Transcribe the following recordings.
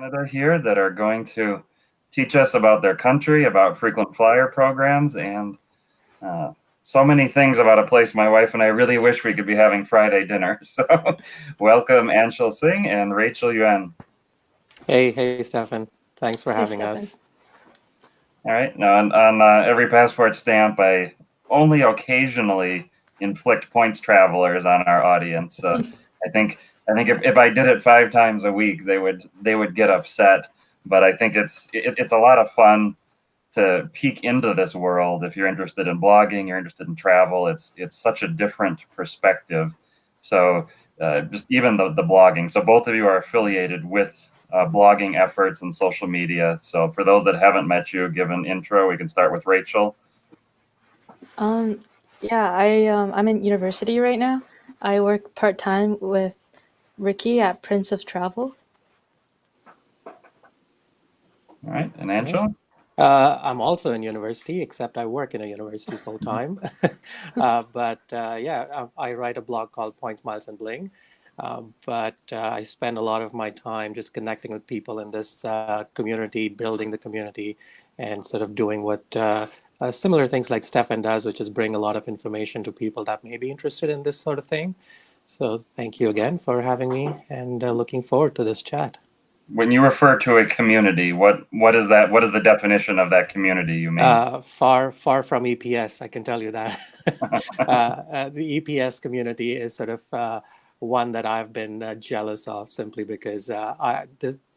Canada here that are going to teach us about their country, about frequent flyer programs, and uh, so many things about a place my wife and I really wish we could be having Friday dinner. So, welcome Anshul Singh and Rachel Yuan. Hey, Stefan. Thanks for Hey, having Stefan. us. All right. Now, on every passport stamp, I only occasionally inflict points travelers on our audience. I think I think if I did it 5 times a week, they would get upset. But I think it's a lot of fun to peek into this world. If you're interested in blogging, you're interested in travel, it's such a different perspective. So just even the blogging. So both of you are affiliated with blogging efforts and social media. So for those that haven't met you, give an intro. We can start with Rachel. Um, yeah, I'm in university right now. I work part-time with Ricky at Prince of Travel. All right, and All right. Anshul. I'm also in university, except I work in a university full time. But yeah, I write a blog called Points, Miles, and Bling. But I spend a lot of my time just connecting with people in this community, building the community, and sort of doing what similar things like Stefan does, which is bring a lot of information to people that may be interested in this sort of thing. So thank you again for having me, and looking forward to this chat. When you refer to a community, what is that? What is the definition of that community you mean? Far from EPS, I can tell you that. The EPS community is sort of one that I've been jealous of simply because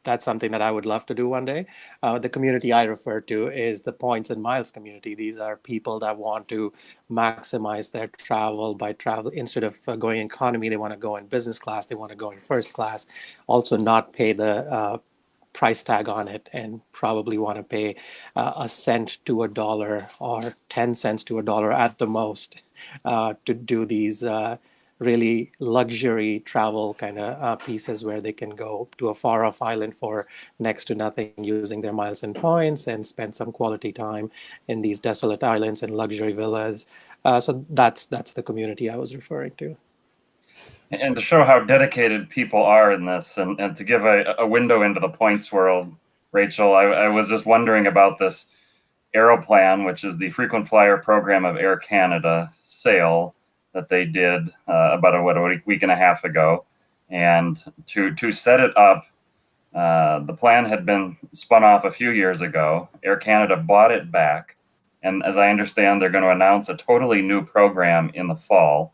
that's something that I would love to do one day. The community I refer to is the points and miles community. These are people that want to maximize their travel by travel instead of going economy. They want to go in business class. They want to go in first class. Also, not pay the price tag on it and probably want to pay a cent to a dollar or 10 cents to a dollar at the most to do these really luxury travel kind of pieces where they can go to a far off island for next to nothing using their miles and points and spend some quality time in these desolate islands and luxury villas. So that's the community I was referring to. And to show how dedicated people are in this, and to give a window into the points world, Rachel, I was just wondering about this Aeroplan, which is the frequent flyer program of Air Canada sale that they did about a week and a half ago. And to set it up, the plan had been spun off a few years ago. Air Canada bought it back. And as I understand, they're going to announce a totally new program in the fall.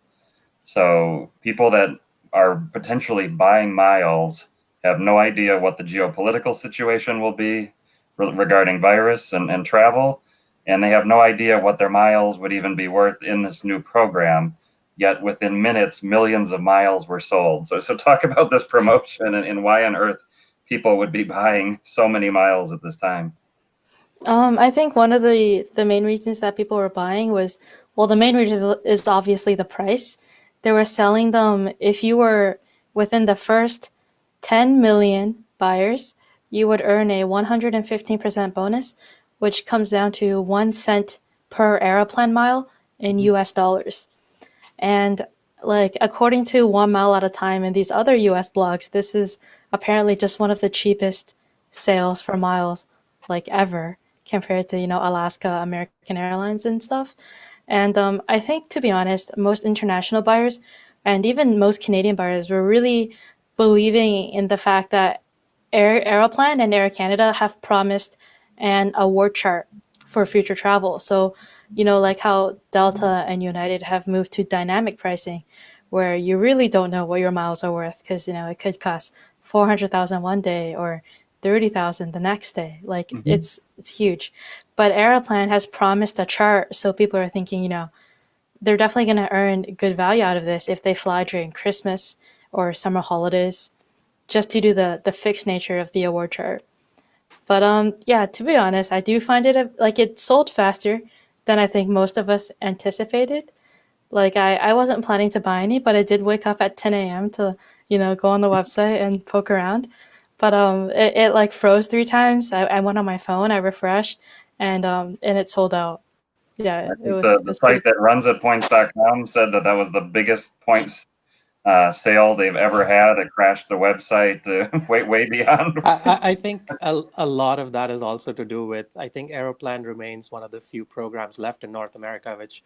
So people that are potentially buying miles have no idea what the geopolitical situation will be regarding virus and travel, and they have no idea what their miles would even be worth in this new program. Yet within minutes, millions of miles were sold. So talk about this promotion and why on earth people would be buying so many miles at this time. I think one of the main reasons that people were buying was, well, the main reason is obviously the price. They were selling them if you were within the first 10 million buyers, you would earn a 115% bonus, which comes down to 1 cent per Aeroplan mile in US dollars. And like according to 1 mile at a time and these other US blogs, this is apparently just one of the cheapest sales for miles like ever compared to, Alaska, American Airlines and stuff. And I think to be honest, most international buyers and even most Canadian buyers were really believing in the fact that Aeroplan and Air Canada have promised an award chart for future travel. So, like how Delta and United have moved to dynamic pricing, where you really don't know what your miles are worth because, it could cost 400,000 one day or 30,000 the next day. Like Mm-hmm. it's huge. But Aeroplan has promised a chart, so people are thinking, they're definitely going to earn good value out of this if they fly during Christmas or summer holidays just to do the fixed nature of the award chart. But yeah, to be honest, I do find it like it sold faster than I think most of us anticipated. Like I wasn't planning to buy any, but I did wake up at 10 a.m. to, go on the website and poke around. But it like froze 3 times. I went on my phone, I refreshed, and it sold out. Yeah, I it think was the it was site pretty. that runs at points.com said that was the biggest points sale they've ever had. It crashed the website way beyond. I think a lot of that is also to do with, I think Aeroplan remains one of the few programs left in North America which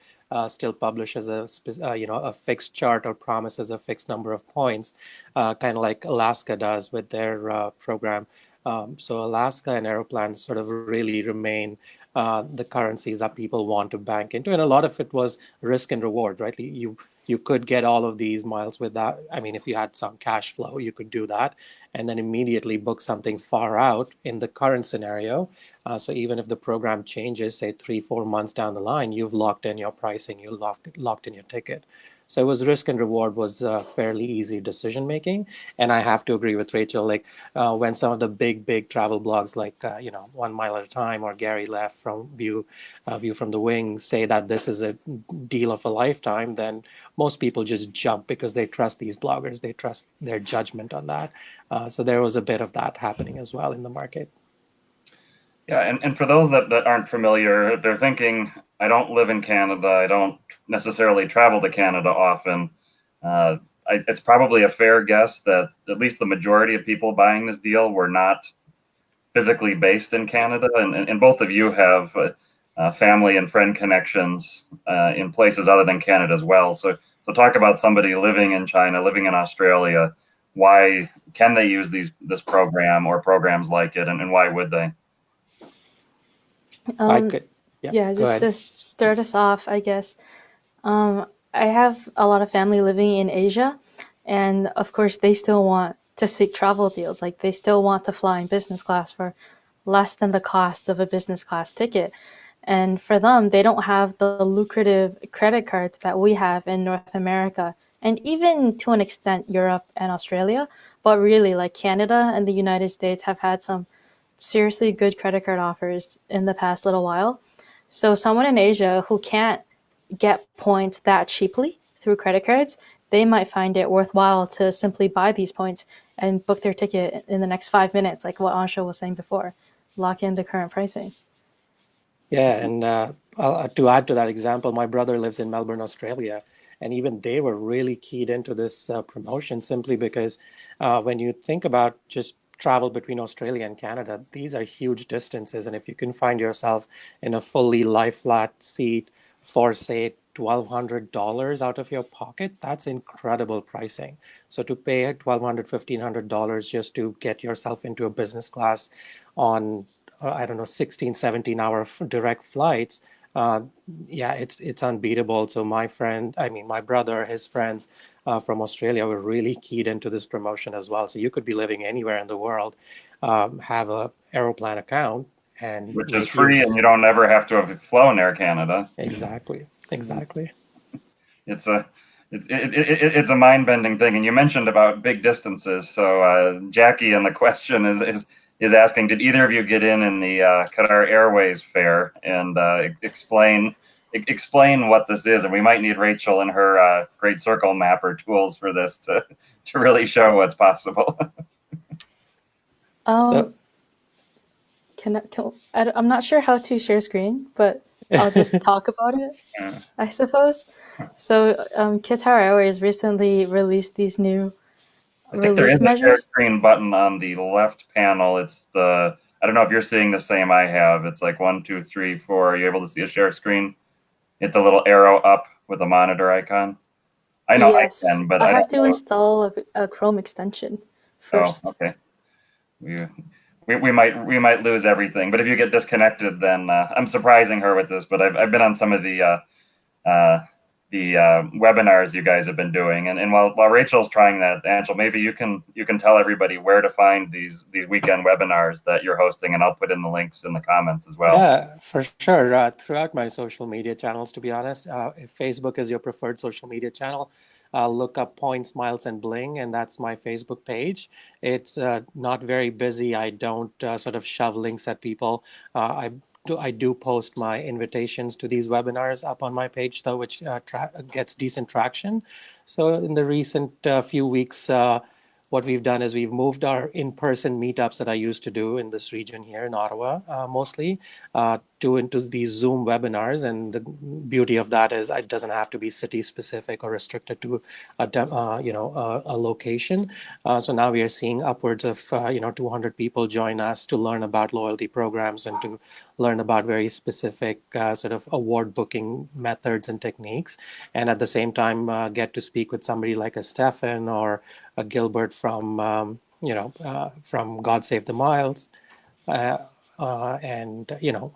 still publishes a fixed chart or promises a fixed number of points, kind of like Alaska does with their program. So Alaska and Aeroplan sort of really remain the currencies that people want to bank into, and a lot of it was risk and reward, right? You could get all of these miles without, I mean, if you had some cash flow, you could do that and then immediately book something far out in the current scenario. So even if the program changes, say 3-4 months down the line, you've locked in your pricing, you locked in your ticket. So it was risk and reward was fairly easy decision making. And I have to agree with Rachel, like when some of the big travel blogs like, 1 Mile at a Time or Gary Leff from View from the Wing say that this is a deal of a lifetime, then most people just jump because they trust these bloggers. They trust their judgment on that. So there was a bit of that happening as well in the market. Yeah, and for those that aren't familiar, they're thinking, I don't live in Canada, I don't necessarily travel to Canada often. It's probably a fair guess that at least the majority of people buying this deal were not physically based in Canada, and both of you have family and friend connections in places other than Canada as well. So talk about somebody living in China, living in Australia. Why can they use this program or programs like it, and why would they? I could, Yeah, go just ahead. to start us off, I guess. I have a lot of family living in Asia, and of course, they still want to seek travel deals. Like, they still want to fly in business class for less than the cost of a business class ticket. And for them, they don't have the lucrative credit cards that we have in North America, and even to an extent, Europe and Australia. But really, like Canada and the United States have had some seriously good credit card offers in the past little while. So someone in Asia who can't get points that cheaply through credit cards, they might find it worthwhile to simply buy these points and book their ticket in the next 5 minutes, like what Anshul was saying before, lock in the current pricing. Yeah, and to add to that example, my brother lives in Melbourne, Australia, and even they were really keyed into this promotion simply because when you think about just travel between Australia and Canada, these are huge distances, and if you can find yourself in a fully lie flat seat for say $1,200 out of your pocket, that's incredible pricing. So to pay $1,200, $1,500 just to get yourself into a business class on I don't know, 16, 17-hour direct flights. Yeah, it's unbeatable. So my brother, his friends from Australia were really keyed into this promotion as well. So you could be living anywhere in the world, have a Aeroplan account and Which is make free, and use. you don't ever have to have flown Air Canada. Exactly. It's a it's a mind bending thing. And you mentioned about big distances. So Jackie, and the question is asking, did either of you get in the Qatar Airways fare, and explain what this is? And we might need Rachel and her great circle mapper tools for this to really show what's possible. So I'm not sure how to share screen, but I'll just talk about it, Yeah. I suppose. So Qatar Airways recently released these new I think there is relief a share measures. screen button on the left panel. It's I don't know if you're seeing the same I have. It's like 1, 2, 3, 4. Are you able to see a share screen? It's a little arrow up with a monitor icon. I know I Yes, can, but I I have don't to know. install a Chrome extension Oh, first. okay. We, we might lose everything. But if you get disconnected, then I'm surprising her with this. But I've been on some of uh, the webinars you guys have been doing, and while Rachel's trying that, Anshul, maybe you can tell everybody where to find these weekend webinars that you're hosting, and I'll put in the links in the comments as well. yeah, for sure. Throughout my social media channels, to be honest, if Facebook is your preferred social media channel, look up Points, Miles, and Bling, and that's my Facebook page. It's not very busy. I don't sort of shove links at people. I do post my invitations to these webinars up on my page, though, which gets decent traction. So in the recent few weeks, what we've done is we've moved our in-person meetups that I used to do in this region here in Ottawa, mostly, do into these Zoom webinars, and the beauty of that is it doesn't have to be city specific or restricted to a location. So now we are seeing upwards of 200 people join us to learn about loyalty programs and to learn about very specific sort of award booking methods and techniques, and at the same time get to speak with somebody like a Stefan or a Gilbert from from God Save the Miles, and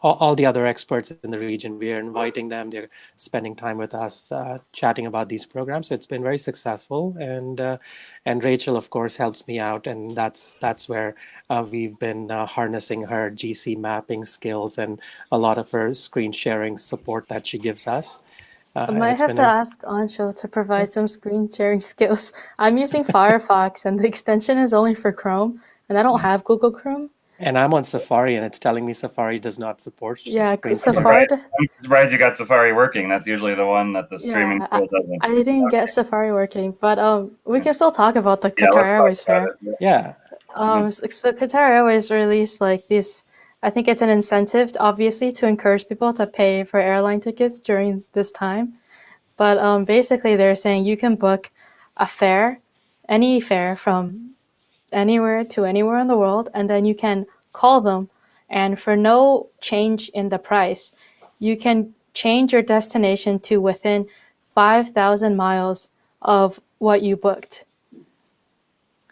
all the other experts in the region. We are inviting them. They're spending time with us, chatting about these programs. So it's been very successful, and Rachel, of course, helps me out, and that's where we've been harnessing her GC mapping skills and a lot of her screen sharing support that she gives us. I might have to ask Anshul to provide some screen sharing skills. I'm using Firefox, and the extension is only for Chrome, and I don't have Google Chrome. And I'm on Safari, and it's telling me Safari does not support screen Safari. I'm surprised you got Safari working. That's usually the one that the streaming tool doesn't. I didn't get Safari working, but we can still talk about the Qatar Airways fair. Yeah. So Qatar Airways released like this. I think it's an incentive, obviously, to encourage people to pay for airline tickets during this time. But basically, they're saying you can book a fare, any fare from anywhere to anywhere in the world, and then you can call them, and for no change in the price, you can change your destination to within 5,000 miles of what you booked.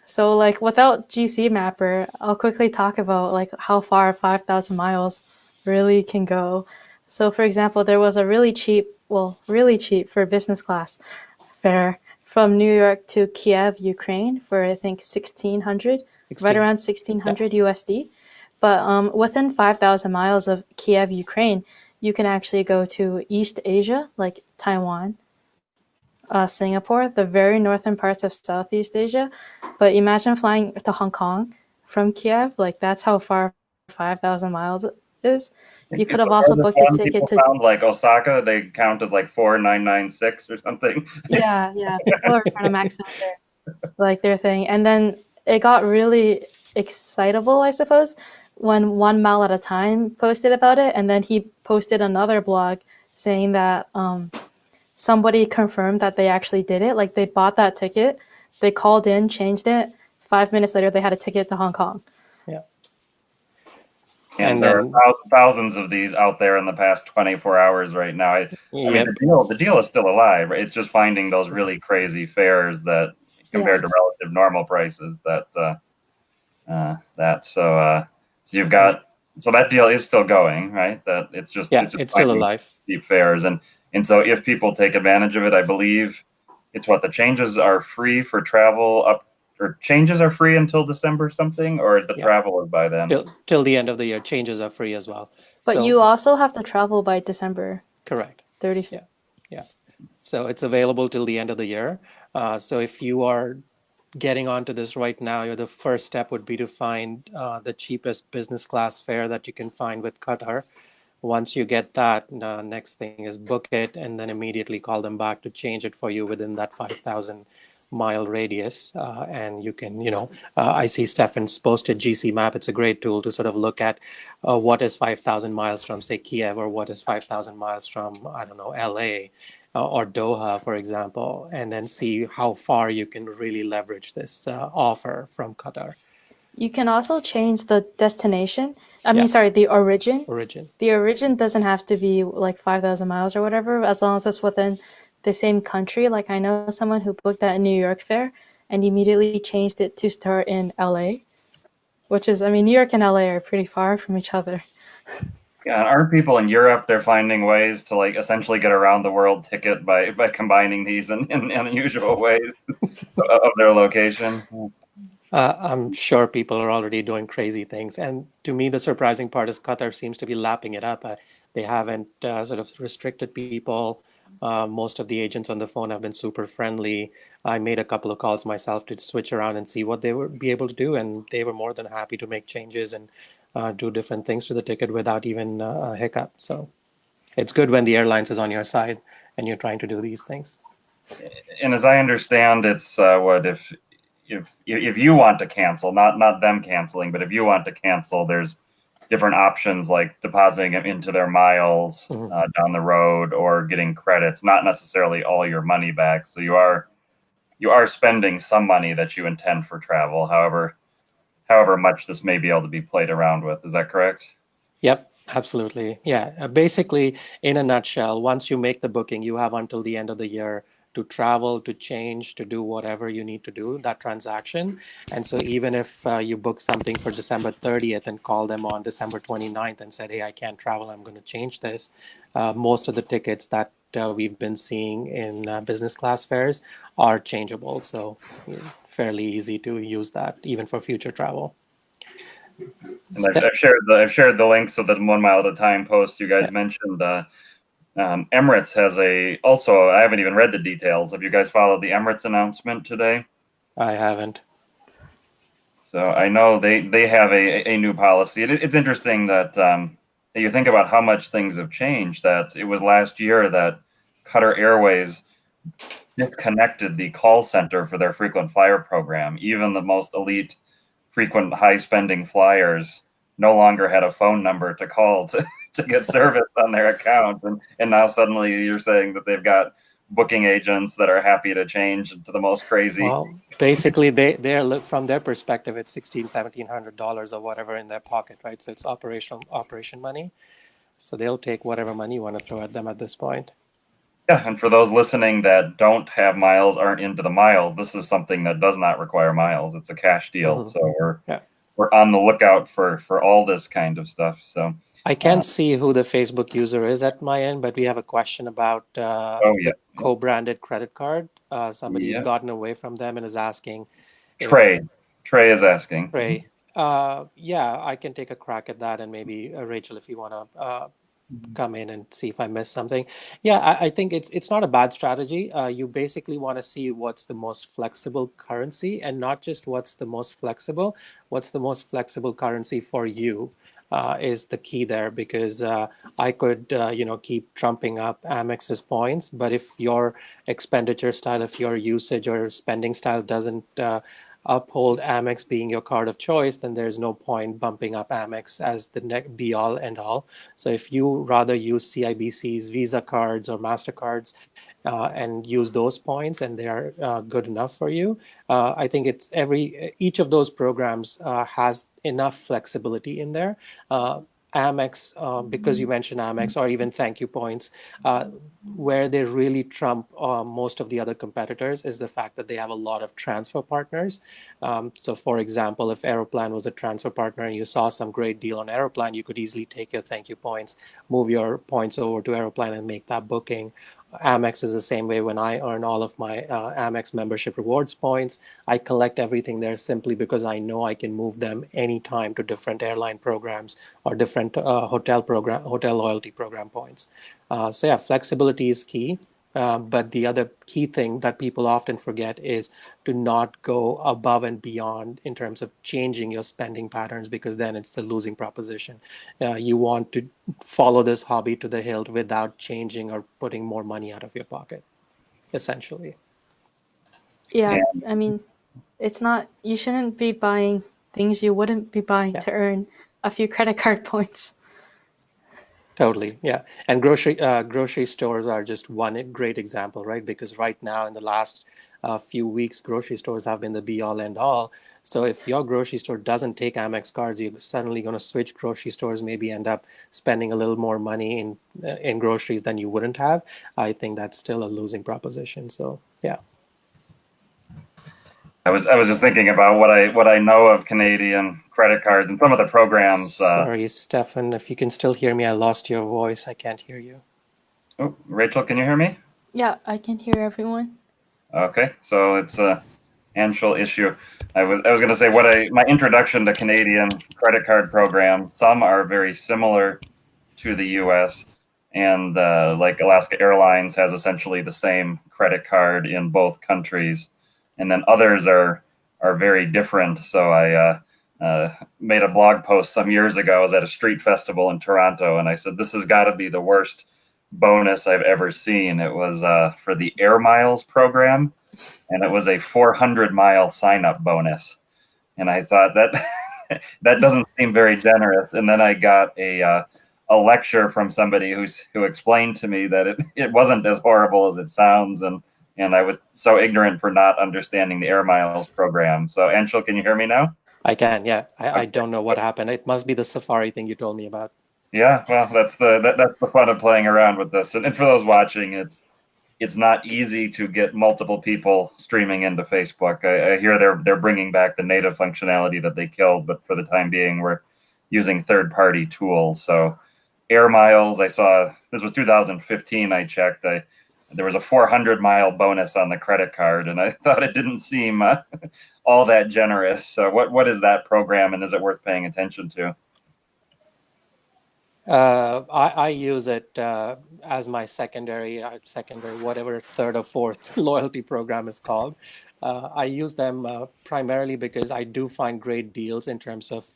So like without GC Mapper, I'll quickly talk about like how far 5,000 miles really can go. So for example, there was a really cheap for business class fare from New York to Kiev, Ukraine for I think 1,600, right around 1,600 USD. But within 5,000 miles of Kiev, Ukraine, you can actually go to East Asia, like Taiwan, Singapore, the very northern parts of Southeast Asia. But imagine flying to Hong Kong from Kiev. Like that's how far 5,000 miles is. You could have also booked a ticket to found like Osaka. They count as like 4,996 or something. Yeah, people are trying to max out their thing, and then it got really excitable, I suppose, when 1 Mile at a Time posted about it, and then he posted another blog saying that somebody confirmed that they actually did it. Like they bought that ticket, they called in, changed it. 5 minutes later, they had a ticket to Hong Kong. Yeah. And there are thousands of these out there in the past 24 hours right now. I mean, the deal is still alive. Right? It's just finding those really crazy fares that, compared to relative normal prices, so you've got, so that deal is still going, right? That it's just it's still alive. Cheap fares, and so if people take advantage of it, I believe it's what the changes are free for travel up. Or changes are free until December something, or the travel is by then? Till the end of the year, changes are free as well. But you also have to travel by December. Correct. 30th. Yeah. So it's available till the end of the year. So if you are getting onto this right now, the first step would be to find the cheapest business class fare that you can find with Qatar. Once you get that, next thing is book it and then immediately call them back to change it for you within that 5,000 mile radius, and you can, I see Stefan's posted GC Map. It's a great tool to sort of look at what is 5,000 miles from, say, Kiev, or what is 5,000 miles from, I don't know, LA or Doha, for example, and then see how far you can really leverage this offer from Qatar. You can also change the destination. The origin. The origin doesn't have to be like 5,000 miles or whatever, as long as it's within the same country. Like I know someone who booked that New York fare and immediately changed it to start in LA, which is, New York and LA are pretty far from each other. Yeah, and aren't people in Europe, they're finding ways to like essentially get around the world ticket by combining these in unusual ways of their location? I'm sure people are already doing crazy things. And to me, the surprising part is Qatar seems to be lapping it up. They haven't sort of restricted people. Most of the agents on the phone have been super friendly. I made a couple of calls myself to switch around and see what they would be able to do. And they were more than happy to make changes and do different things to the ticket without even a hiccup. So it's good when the airlines is on your side and you're trying to do these things. And as I understand, it's if you want to cancel, not them canceling, but if you want to cancel, there's different options like depositing them into their miles down the road or getting credits, not necessarily all your money back. So you are spending some money that you intend for travel, however much this may be able to be played around with. Is that correct? Yep, absolutely. Yeah. Basically, in a nutshell, once you make the booking, you have until the end of the year to travel, to change, to do whatever you need to do, that transaction. And so even if you book something for December 30th and call them on December 29th and said, hey, I can't travel, I'm going to change this, most of the tickets that we've been seeing in business class fares are changeable. So fairly easy to use that even for future travel. And I've shared the links of the 1 mile at a time post you guys Yeah. mentioned. Emirates has also, I haven't even read the details. Have you guys followed the Emirates announcement today? I haven't. So I know they have a new policy. It's interesting that you think about how much things have changed, that it was last year that Qatar Airways disconnected the call center for their frequent flyer program. Even the most elite, frequent, high spending flyers no longer had a phone number to call to get service on their account. And now suddenly you're saying that they've got booking agents that are happy to change to the most crazy. Well, basically, they're from their perspective, it's $1,700 or whatever in their pocket, right? So it's operation money. So they'll take whatever money you want to throw at them at this point. Yeah, and for those listening that don't have miles, aren't into the miles, this is something that does not require miles. It's a cash deal, so we're on the lookout for all this kind of stuff. So I can't see who the Facebook user is at my end, but we have a question about the co-branded credit card. Somebody's gotten away from them and is asking. Trey is asking. Trey, yeah, I can take a crack at that, and maybe Rachel, if you want to come in and see if I missed something. Yeah, I think it's not a bad strategy. You basically want to see what's the most flexible currency, and not just what's the most flexible currency for you. Is the key there, because I could keep trumping up Amex's points, but if your expenditure style, if your usage or spending style doesn't uphold Amex being your card of choice, then there's no point bumping up Amex as the be all end all. So if you rather use CIBC's Visa cards or MasterCards and use those points, and they are good enough for you, I think each of those programs has enough flexibility in there. Amex, because you mentioned Amex, or even Thank You points, where they really trump most of the other competitors is the fact that they have a lot of transfer partners. So for example, if Aeroplan was a transfer partner and you saw some great deal on Aeroplan, you could easily take your Thank You points, move your points over to Aeroplan and make that booking. Amex is the same way. When I earn all of my Amex membership rewards points, I collect everything there simply because I know I can move them anytime to different airline programs or different hotel loyalty program points. So yeah, flexibility is key. But the other key thing that people often forget is to not go above and beyond in terms of changing your spending patterns, because then it's a losing proposition. You want to follow this hobby to the hilt without changing or putting more money out of your pocket, essentially. Yeah, I mean, you shouldn't be buying things you wouldn't be buying to earn a few credit card points. Totally, yeah. And grocery stores are just one great example, right? Because right now, in the last few weeks, grocery stores have been the be all end all. So if your grocery store doesn't take Amex cards, you're suddenly going to switch grocery stores, maybe end up spending a little more money in groceries than you wouldn't have. I think that's still a losing proposition. So yeah. I was just thinking about what I know of Canadian credit cards and some of the programs. Sorry, Stefan, if you can still hear me, I lost your voice. I can't hear you. Oh, Rachel, can you hear me? Yeah, I can hear everyone. Okay, so it's a Anshul issue. I was going to say my introduction to Canadian credit card programs. Some are very similar to the U.S. and like Alaska Airlines has essentially the same credit card in both countries, and then others are very different. So I made a blog post some years ago. I was at a street festival in Toronto, and I said, this has got to be the worst bonus I've ever seen. It was for the Air Miles program, and it was a 400-mile sign-up bonus. And I thought that doesn't seem very generous. And then I got a lecture from somebody who explained to me that it wasn't as horrible as it sounds, and I was so ignorant for not understanding the Air Miles program. So, Anshul, can you hear me now? I can, yeah. I Okay. don't know what happened. It must be the Safari thing you told me about. Yeah, well, that's the fun of playing around with this. And for those watching, it's not easy to get multiple people streaming into Facebook. I hear they're bringing back the native functionality that they killed, but for the time being, we're using third-party tools. So Air Miles, I saw this was 2015. I checked. There was a 400-mile bonus on the credit card, and I thought it didn't seem all that generous. So what is that program, and is it worth paying attention to? I use it as my secondary, whatever third or fourth loyalty program is called. I use them primarily because I do find great deals in terms of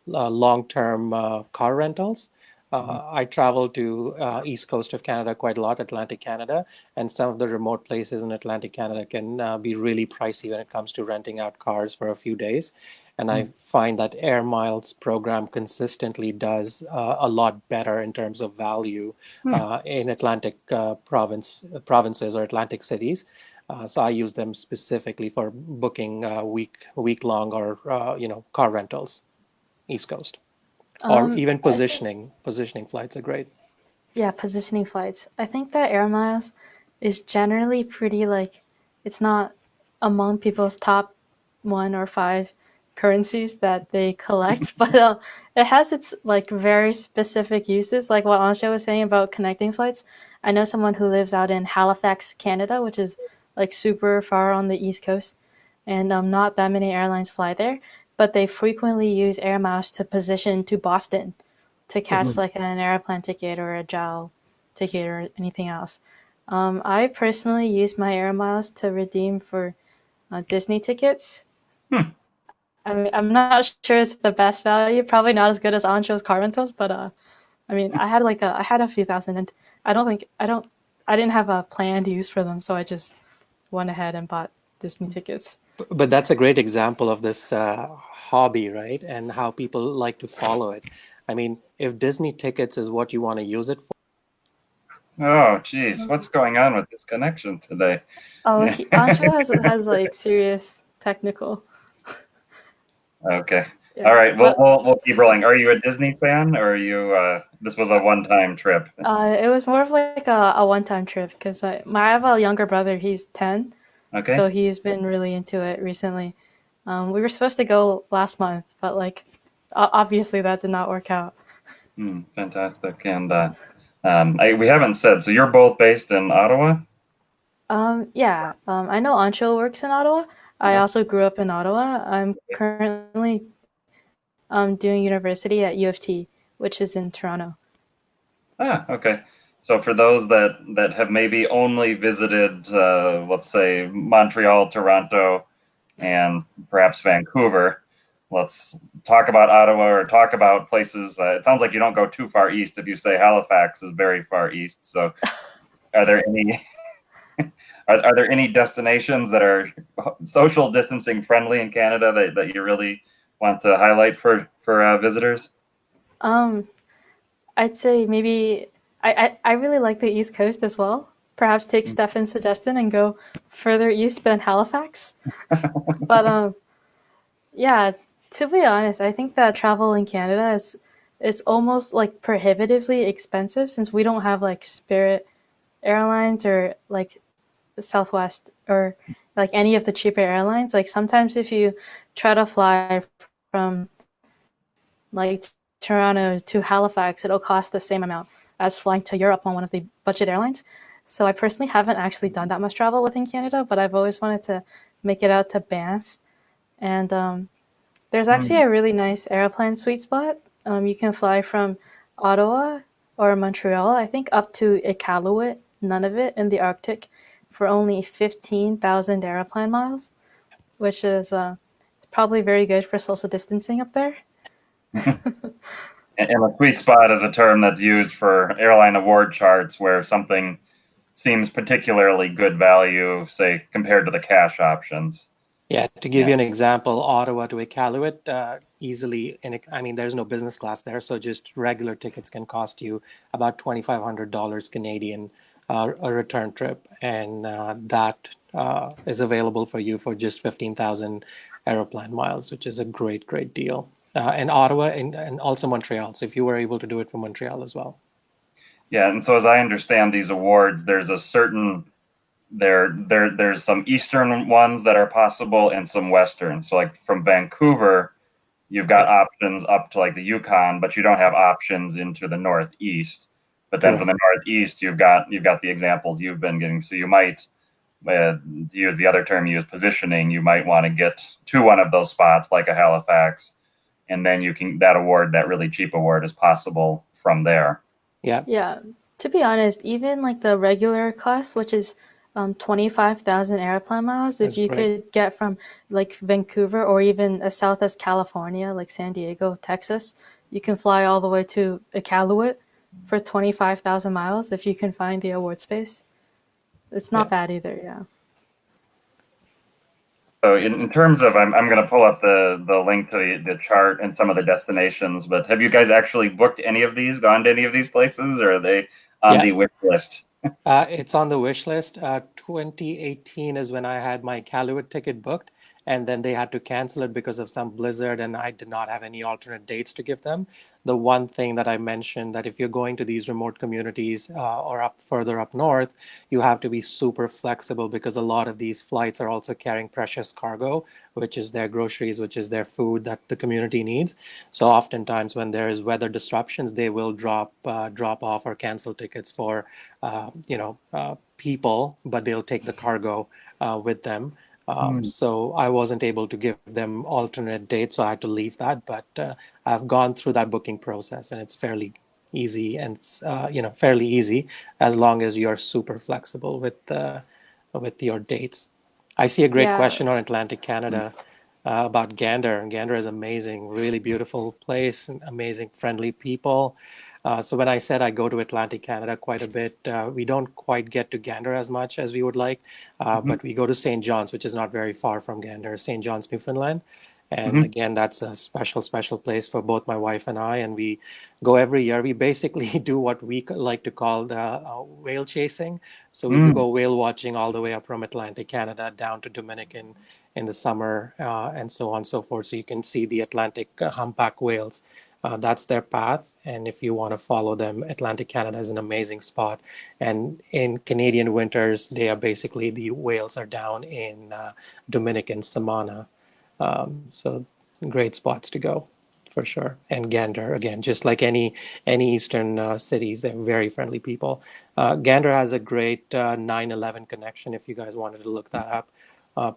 long-term car rentals. I travel to east coast of Canada quite a lot, Atlantic Canada, and some of the remote places in Atlantic Canada can be really pricey when it comes to renting out cars for a few days. And I find that Air Miles program consistently does a lot better in terms of value in Atlantic provinces or Atlantic cities. So I use them specifically for booking week long or car rentals, East Coast, or even I think, positioning flights are great. yeah, positioning flights. I think that Air Miles is generally pretty like it's not among people's top 1 or 5 currencies that they collect, but it has its like very specific uses. Like what Ansha was saying about connecting flights. I know someone who lives out in Halifax, Canada, which is like super far on the East Coast, and not that many airlines fly there, but they frequently use Air Miles to position to Boston to catch like an airplane ticket or a JAL ticket or anything else. I personally use my Air Miles to redeem for Disney tickets. Hmm. I mean, I'm not sure it's the best value. Probably not as good as Ancho's car rentals, but I mean, I had a few thousand, and I didn't have a planned use for them, so I just went ahead and bought Disney tickets. But that's a great example of this hobby, right? And how people like to follow it. I mean, if Disney tickets is what you want to use it for. Oh, geez, what's going on with this connection today? Oh, Yeah. Ancho has like serious technical. Okay. All Yeah, right. We'll, but we'll we'll keep rolling. Are you a Disney fan, or are you? This was a one-time trip. it was more of like a one-time trip because I have a younger brother. He's 10, Okay. so he's been really into it recently. We were supposed to go last month, but like obviously that did not work out. Fantastic. And we haven't said. So you're both based in Ottawa. Yeah, I know Ancho works in Ottawa. I Okay. also grew up in Ottawa. I'm currently doing university at U of T, which is in Toronto. Okay. So for those that have maybe only visited, let's say Montreal, Toronto, and perhaps Vancouver, let's talk about Ottawa or talk about places. It sounds like you don't go too far east if you say Halifax is very far east. So are there any are there any destinations that are social distancing friendly in Canada that you really want to highlight for visitors? Um, I'd say maybe I really like the East Coast as well. Perhaps take Stefan's suggestion and go further east than Halifax. But yeah, to be honest, I think that travel in Canada is it's almost like prohibitively expensive since we don't have like Spirit Airlines or like Southwest or like any of the cheaper airlines. Like sometimes if you try to fly from like Toronto to Halifax, it'll cost the same amount as flying to Europe on one of the budget airlines. So I personally haven't actually done that much travel within Canada, but I've always wanted to make it out to Banff. And there's actually Mm. a really nice airplane sweet spot. You can fly from Ottawa or Montreal, I think, up to Iqaluit, Nunavut in the Arctic, for only 15,000 airplane miles, which is probably very good for social distancing up there. And a sweet spot is a term that's used for airline award charts where something seems particularly good value, say, compared to the cash options. Yeah, to give you an example, Ottawa to Iqaluit, easily, I mean, there's no business class there, so just regular tickets can cost you about $2,500 Canadian, a return trip, and that is available for you for just 15,000 aeroplan miles, which is a great, great deal. And Ottawa and also Montreal. So if you were able to do it from Montreal as well. Yeah, and so as I understand these awards, there's a certain there's some eastern ones that are possible and some western. So like from Vancouver, you've got Yeah, options up to like the Yukon, but you don't have options into the northeast. But then from correct. the northeast, you've got the examples you've been getting. So you might to use the other term you use, positioning. You might want to get to one of those spots like a Halifax, and then you can that award, that really cheap award, is possible from there. Yeah, Yeah, to be honest, even like the regular class, which is 25,000 airplane miles, if that's you great. could get from like Vancouver or even as south as California, like San Diego, Texas, you can fly all the way to Iqaluit for 25,000 miles if you can find the award space. It's not Yeah. bad either, yeah. So in terms of, I'm going to pull up the link to the chart and some of the destinations. But have you guys actually booked any of these, gone to any of these places, or are they on Yeah, the wish list? it's on the wish list. 2018 is when I had my Iqaluit ticket booked, and then they had to cancel it because of some blizzard, and I did not have any alternate dates to give them. The one thing that I mentioned that if you're going to these remote communities or up further up north, you have to be super flexible because a lot of these flights are also carrying precious cargo, which is their groceries, which is their food that the community needs. So oftentimes when there is weather disruptions, they will drop off or cancel tickets for people, but they'll take the cargo with them. Hmm. So I wasn't able to give them alternate dates, so I had to leave that. But I've gone through that booking process, and it's fairly easy, and fairly easy as long as you're super flexible with your dates. I see a great Yeah, question on Atlantic Canada about Gander. Gander is amazing, really beautiful place, and amazing friendly people. So when I said I go to Atlantic Canada quite a bit, we don't quite get to Gander as much as we would like, Hmm. but we go to St. John's, which is not very far from Gander, St. John's, Newfoundland. And Hmm. again, that's a special, special place for both my wife and I. And we go every year. We basically do what we like to call the whale chasing. So we Hmm. go whale watching all the way up from Atlantic Canada down to Dominican in the summer, and so on and so forth. So you can see the Atlantic humpback whales. That's their path. And if you want to follow them, Atlantic Canada is an amazing spot. And in Canadian winters, they are basically the whales are down in Dominican Samana. So great spots to go for sure. And Gander, again, just like any eastern cities, they're very friendly people. Gander has a great 9/11 connection. If you guys wanted to look that up,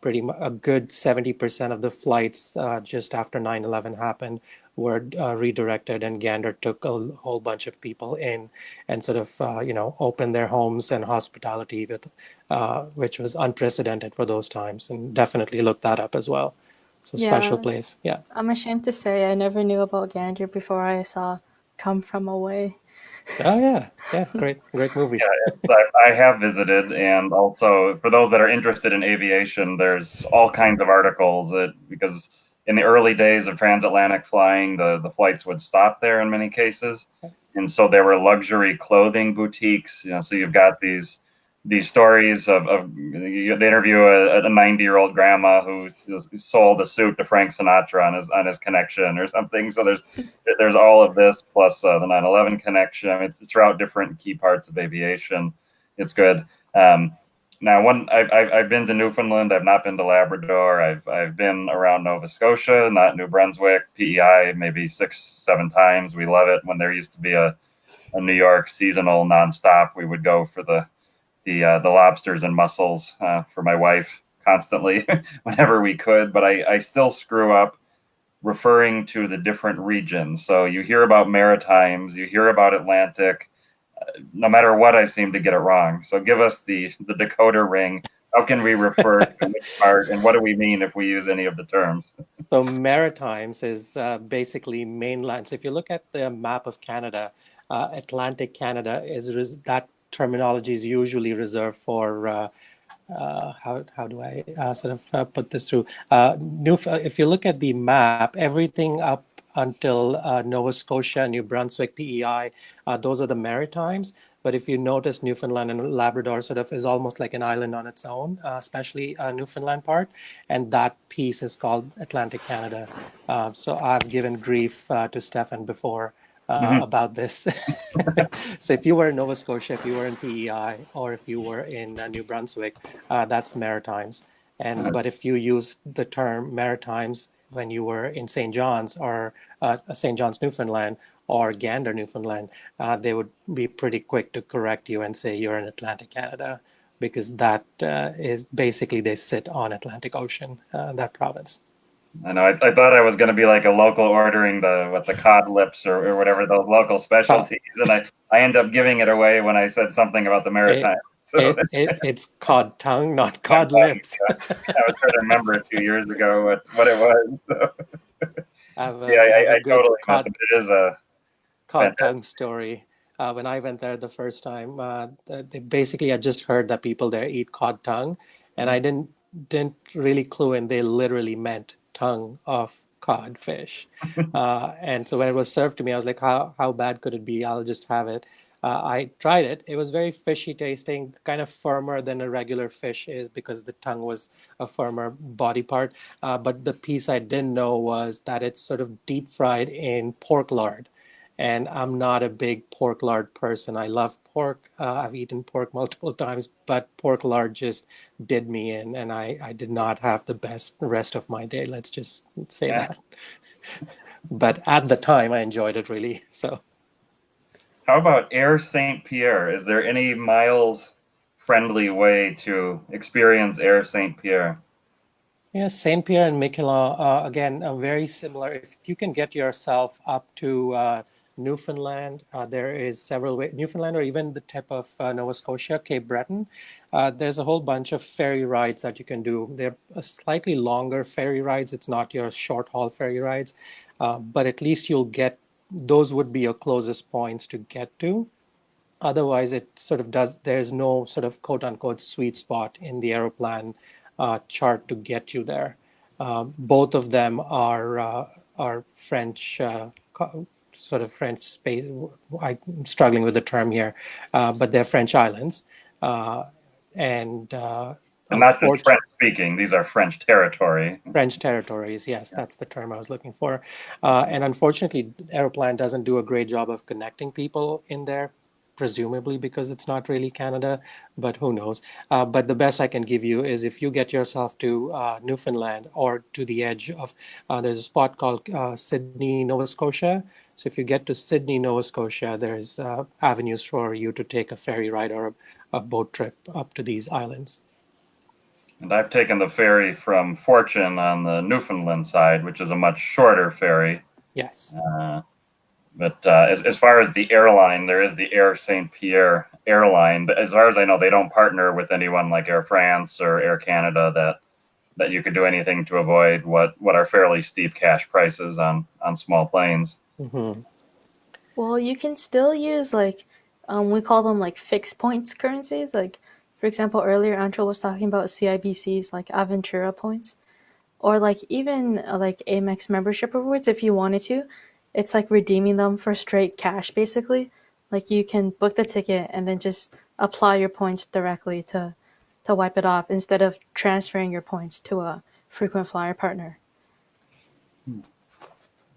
pretty much a good 70% of the flights just after 9/11 happened were redirected, and Gander took a whole bunch of people in and sort of opened their homes and hospitality with, which was unprecedented for those times. And definitely look that up as well. So special yeah. place. Yeah. I'm ashamed to say I never knew about Gander before I saw Come From Away. Oh yeah. Yeah. Great. Great movie. I have visited, and also for those that are interested in aviation, there's all kinds of articles because in the early days of transatlantic flying, the flights would stop there in many cases, and so there were luxury clothing boutiques. So you've got these stories of they interview a 90-year-old grandma who sold a suit to Frank Sinatra on his connection or something. So there's all of this plus the 9/11 connection. I mean, it's throughout different key parts of aviation. It's good. Um, Now, I've been to Newfoundland. I've not been to Labrador. I've been around Nova Scotia, not New Brunswick, PEI, maybe 6, 7 times. We love it. When there used to be a New York seasonal nonstop, we would go for the lobsters and mussels for my wife constantly whenever we could. But I still screw up referring to the different regions. So you hear about Maritimes, you hear about Atlantic. No matter what, I seem to get it wrong. So give us the decoder ring. How can we refer to which part, and what do we mean if we use any of the terms? So Maritimes is basically mainland. So if you look at the map of Canada, Atlantic Canada is that terminology is usually reserved for how do I put this through? If you look at the map, everything up until Nova Scotia, New Brunswick, PEI, those are the Maritimes. But if you notice, Newfoundland and Labrador sort of is almost like an island on its own, especially Newfoundland part, and that piece is called Atlantic Canada. So I've given grief to Stefan before about this. So if you were in Nova Scotia, if you were in PEI, or if you were in New Brunswick, that's Maritimes. But if you use the term Maritimes when you were in St. John's or St. John's, Newfoundland, or Gander, Newfoundland, they would be pretty quick to correct you and say you're in Atlantic Canada, because that is basically they sit on Atlantic Ocean, that province. I know. I thought I was going to be like a local ordering the cod lips or whatever those local specialties, and I end up giving it away when I said something about the Maritimes. It's cod tongue, not cod lips. Yeah. I was trying to remember a few years ago what it was. So. I have I a good totally messed up. It is a cod tongue story. When I went there the first time, they basically I just heard that people there eat cod tongue, and I didn't really clue in. They literally meant tongue of codfish, and so when it was served to me, I was like, how bad could it be? I'll just have it. I tried it. It was very fishy tasting, kind of firmer than a regular fish is because the tongue was a firmer body part. But the piece I didn't know was that it's sort of deep fried in pork lard. And I'm not a big pork lard person. I love pork. I've eaten pork multiple times, but pork lard just did me in, and I did not have the best rest of my day. Let's just say that. But at the time, I enjoyed it really. So. How about Air St. Pierre? Is there any miles-friendly way to experience Air St. Pierre? Yeah, St. Pierre and Miquelon, again, very similar. If you can get yourself up to Newfoundland, there is several ways. Newfoundland or even the tip of Nova Scotia, Cape Breton, there's a whole bunch of ferry rides that you can do. They're slightly longer ferry rides. It's not your short haul ferry rides, but at least you'll get, those would be your closest points to get to. Otherwise, it sort of does, there's no sort of quote unquote sweet spot in the Aeroplan chart to get you there. Both of them are French, sort of French space. I'm struggling with the term here, but they're French islands. And not just French speaking, these are French territory. French territories, yes, that's the term I was looking for. And unfortunately, Aeroplan doesn't do a great job of connecting people in there, presumably because it's not really Canada, but who knows. But the best I can give you is if you get yourself to Newfoundland or to the edge of, there's a spot called Sydney, Nova Scotia. So if you get to Sydney, Nova Scotia, there's avenues for you to take a ferry ride or a boat trip up to these islands. And I've taken the ferry from Fortune on the Newfoundland side, which is a much shorter ferry. Yes. But as far as the airline, there is the Air St. Pierre airline. But as far as I know, they don't partner with anyone like Air France or Air Canada that you could do anything to avoid what are fairly steep cash prices on small planes. Mm-hmm. Well, you can still use like we call them like fixed points currencies. Like for example, earlier Anshul was talking about CIBC's like Aventura points, or like even like Amex membership rewards if you wanted to. It's like redeeming them for straight cash basically. Like you can book the ticket and then just apply your points directly to wipe it off instead of transferring your points to a frequent flyer partner.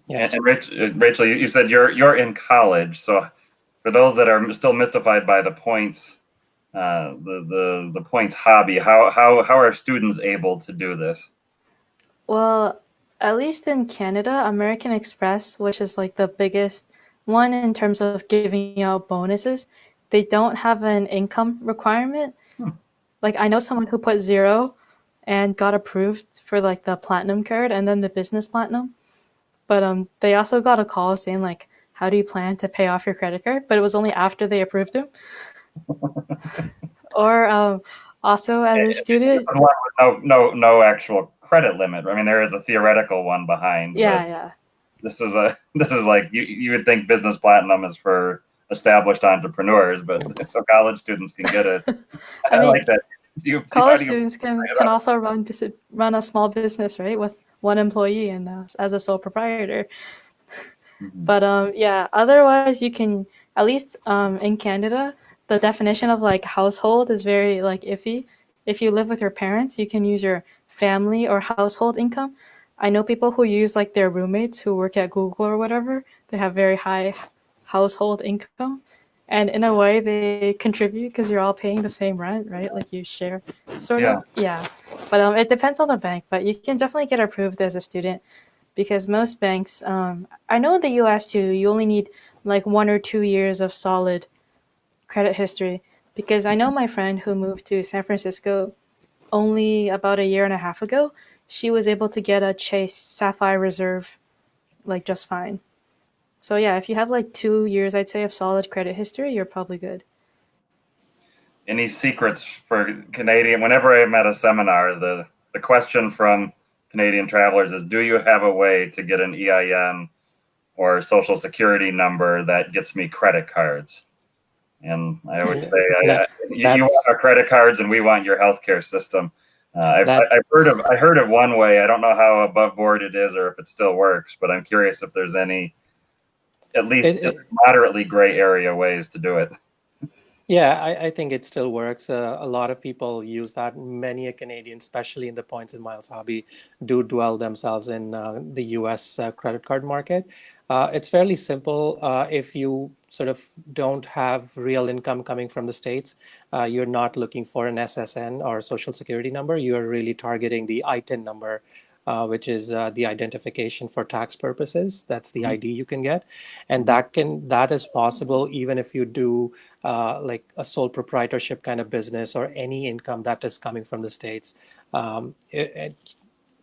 Yeah. And Rachel, you said you're in college, so for those that are still mystified by the points, the points hobby, how are students able to do this? Well, at least in Canada, American Express, which is like the biggest one in terms of giving out bonuses, they don't have an income requirement. Like I know someone who put 0 and got approved for like the platinum card and then the business platinum. But they also got a call saying like, how do you plan to pay off your credit card? But it was only after they approved him. Or also as a student, no actual credit limit. I mean, there is a theoretical one behind. Yeah. This is like you would think business platinum is for established entrepreneurs, but so college students can get it. I mean, like that. How College do you students bring it can up? also run a small business, right, with one employee and as a sole proprietor. Mhm. But yeah, otherwise you can at least in Canada, the definition of like household is very like iffy. If you live with your parents, you can use your family or household income. I know people who use like their roommates who work at Google or whatever. They have very high household income, and in a way they contribute because you're all paying the same rent, right? Like you share, sort Yeah. of. Yeah, but it depends on the bank. But you can definitely get approved as a student because most banks, I know in the US too, you only need like 1 or 2 years of solid credit history. Because I know my friend who moved to San Francisco only about a year and a half ago, she was able to get a Chase Sapphire Reserve like just fine. So yeah, if you have like 2 years, I'd say, of solid credit history, you're probably good. Any secrets for Canadian? Whenever I'm at a seminar, the question from Canadian travelers is, "Do you have a way to get an EIN or social security number that gets me credit cards?" And I always say, That you want our that's credit cards, and we want your healthcare system. that I heard of one way. I don't know how above board it is or if it still works, but I'm curious if there's any at least it, it, moderately gray area ways to do it. Yeah, I think it still works. A lot of people use that. Many a Canadian, especially in the points and miles hobby, do dwell themselves in the US credit card market. It's fairly simple. If you sort of don't have real income coming from the States, you're not looking for an SSN or social security number. You're really targeting the ITIN number, which is the identification for tax purposes. That's the ID you can get, and that is possible even if you do like a sole proprietorship kind of business or any income that is coming from the States.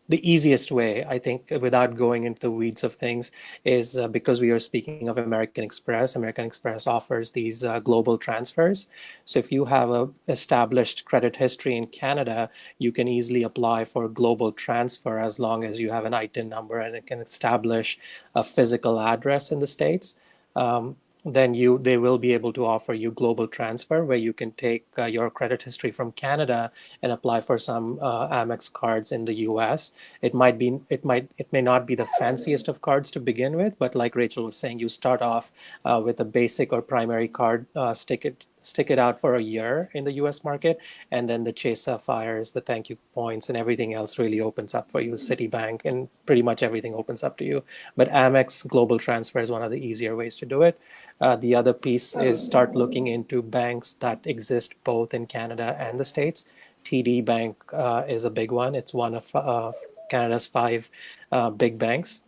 The easiest way, I think, without going into the weeds of things, is because we are speaking of American Express. American Express offers these global transfers. So if you have a established credit history in Canada, you can easily apply for a global transfer as long as you have an ITIN number and it can establish a physical address in the States. Then they will be able to offer you global transfer where you can take your credit history from Canada and apply for some Amex cards in the US. It may not be the fanciest of cards to begin with, but like Rachel was saying, you start off with a basic or primary card, stick it out for a year in the US market, and then the Chase Sapphires, the thank you points, and everything else really opens up for you. Citibank and pretty much everything opens up to you. But Amex Global Transfer is one of the easier ways to do it. The other piece is start looking into banks that exist both in Canada and the States. TD Bank is a big one. It's one of Canada's five big banks,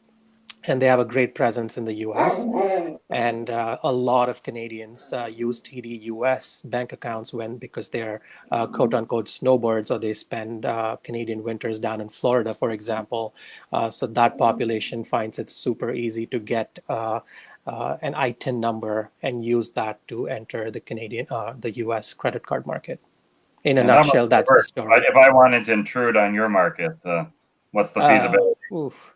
and they have a great presence in the US. And a lot of Canadians use TD US bank accounts because they're quote unquote snowbirds, or they spend Canadian winters down in Florida, for example. So that population finds it super easy to get an ITIN number and use that to enter the US credit card market. In a And how much nutshell, does it that's the work? story. If I wanted to intrude on your market, what's the feasibility? Oof.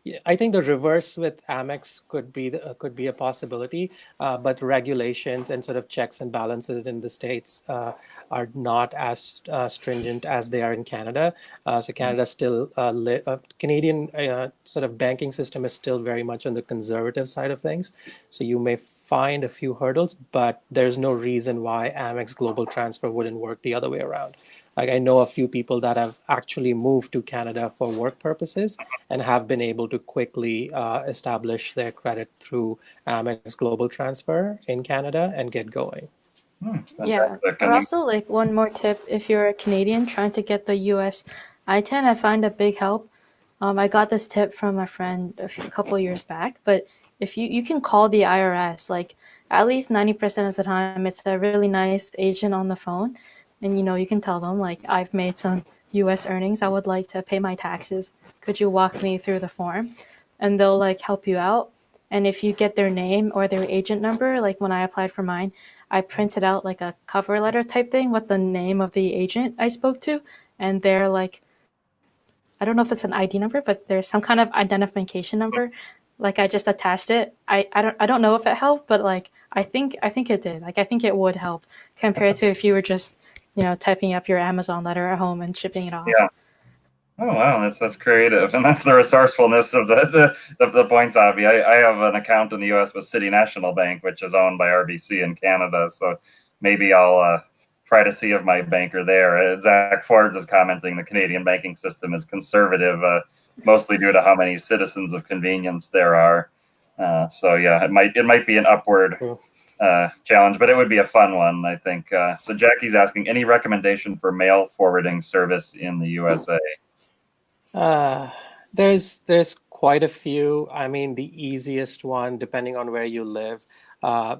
Yeah, I think the reverse with Amex could be a possibility, but regulations and sort of checks and balances in the states are not as stringent as they are in Canada. So Canada still Canadian sort of banking system is still very much on the conservative side of things. So you may find a few hurdles, but there's no reason why Amex Global Transfer wouldn't work the other way around. Like I know a few people that have actually moved to Canada for work purposes and have been able to quickly establish their credit through Amex Global Transfer in Canada and get going. Yeah, Fantastic. or And also like one more tip, if you're a Canadian trying to get the US I-10, I find a big help. I got this tip from a friend couple years back, but if you can call the IRS, like at least 90% of the time, it's a really nice agent on the phone, and you can tell them like I've made some US earnings, I would like to pay my taxes. Could you walk me through the form? And they'll like help you out. And if you get their name or their agent number, like when I applied for mine, I printed out like a cover letter type thing with the name of the agent I spoke to, and they're like, I don't know if it's an ID number, but there's some kind of identification number. Like I just attached it. I don't know if it helped, but like I think it did. Like I think it would help compared to if you were just typing up your Amazon letter at home and shipping it off. Yeah. Oh wow, that's creative, and that's the resourcefulness of the points hobby. I have an account in the U.S. with City National Bank, which is owned by RBC in Canada. So maybe I'll try to see if my banker there. Zach Forbes is commenting the Canadian banking system is conservative, mostly due to how many citizens of convenience there are. So yeah, it might be an upward challenge, but it would be a fun one, I think. So Jackie's asking, any recommendation for mail forwarding service in the USA? There's quite a few. I mean, the easiest one, depending on where you live, uh,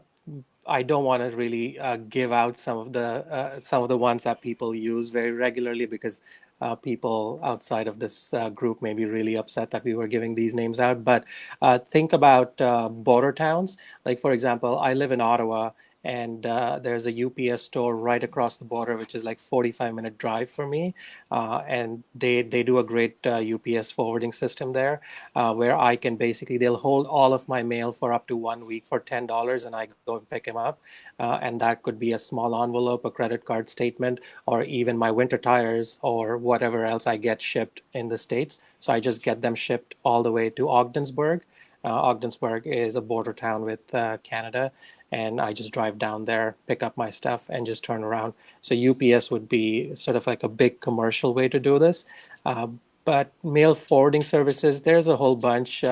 I don't want to really give out some of the ones that people use very regularly because people outside of this group may be really upset that we were giving these names out. But think about border towns. Like for example, I live in Ottawa, and there's a UPS store right across the border, which is like 45-minute drive for me, and they do a great UPS forwarding system there, where I can basically they'll hold all of my mail for up to 1 week for $10, and I go and pick them up, and that could be a small envelope, a credit card statement, or even my winter tires or whatever else I get shipped in the States. So I just get them shipped all the way to Ogdensburg. Ogdensburg is a border town with Canada, and I just drive down there, pick up my stuff, and just turn around. So UPS would be sort of like a big commercial way to do this. Uh, but mail forwarding services, there's a whole bunch.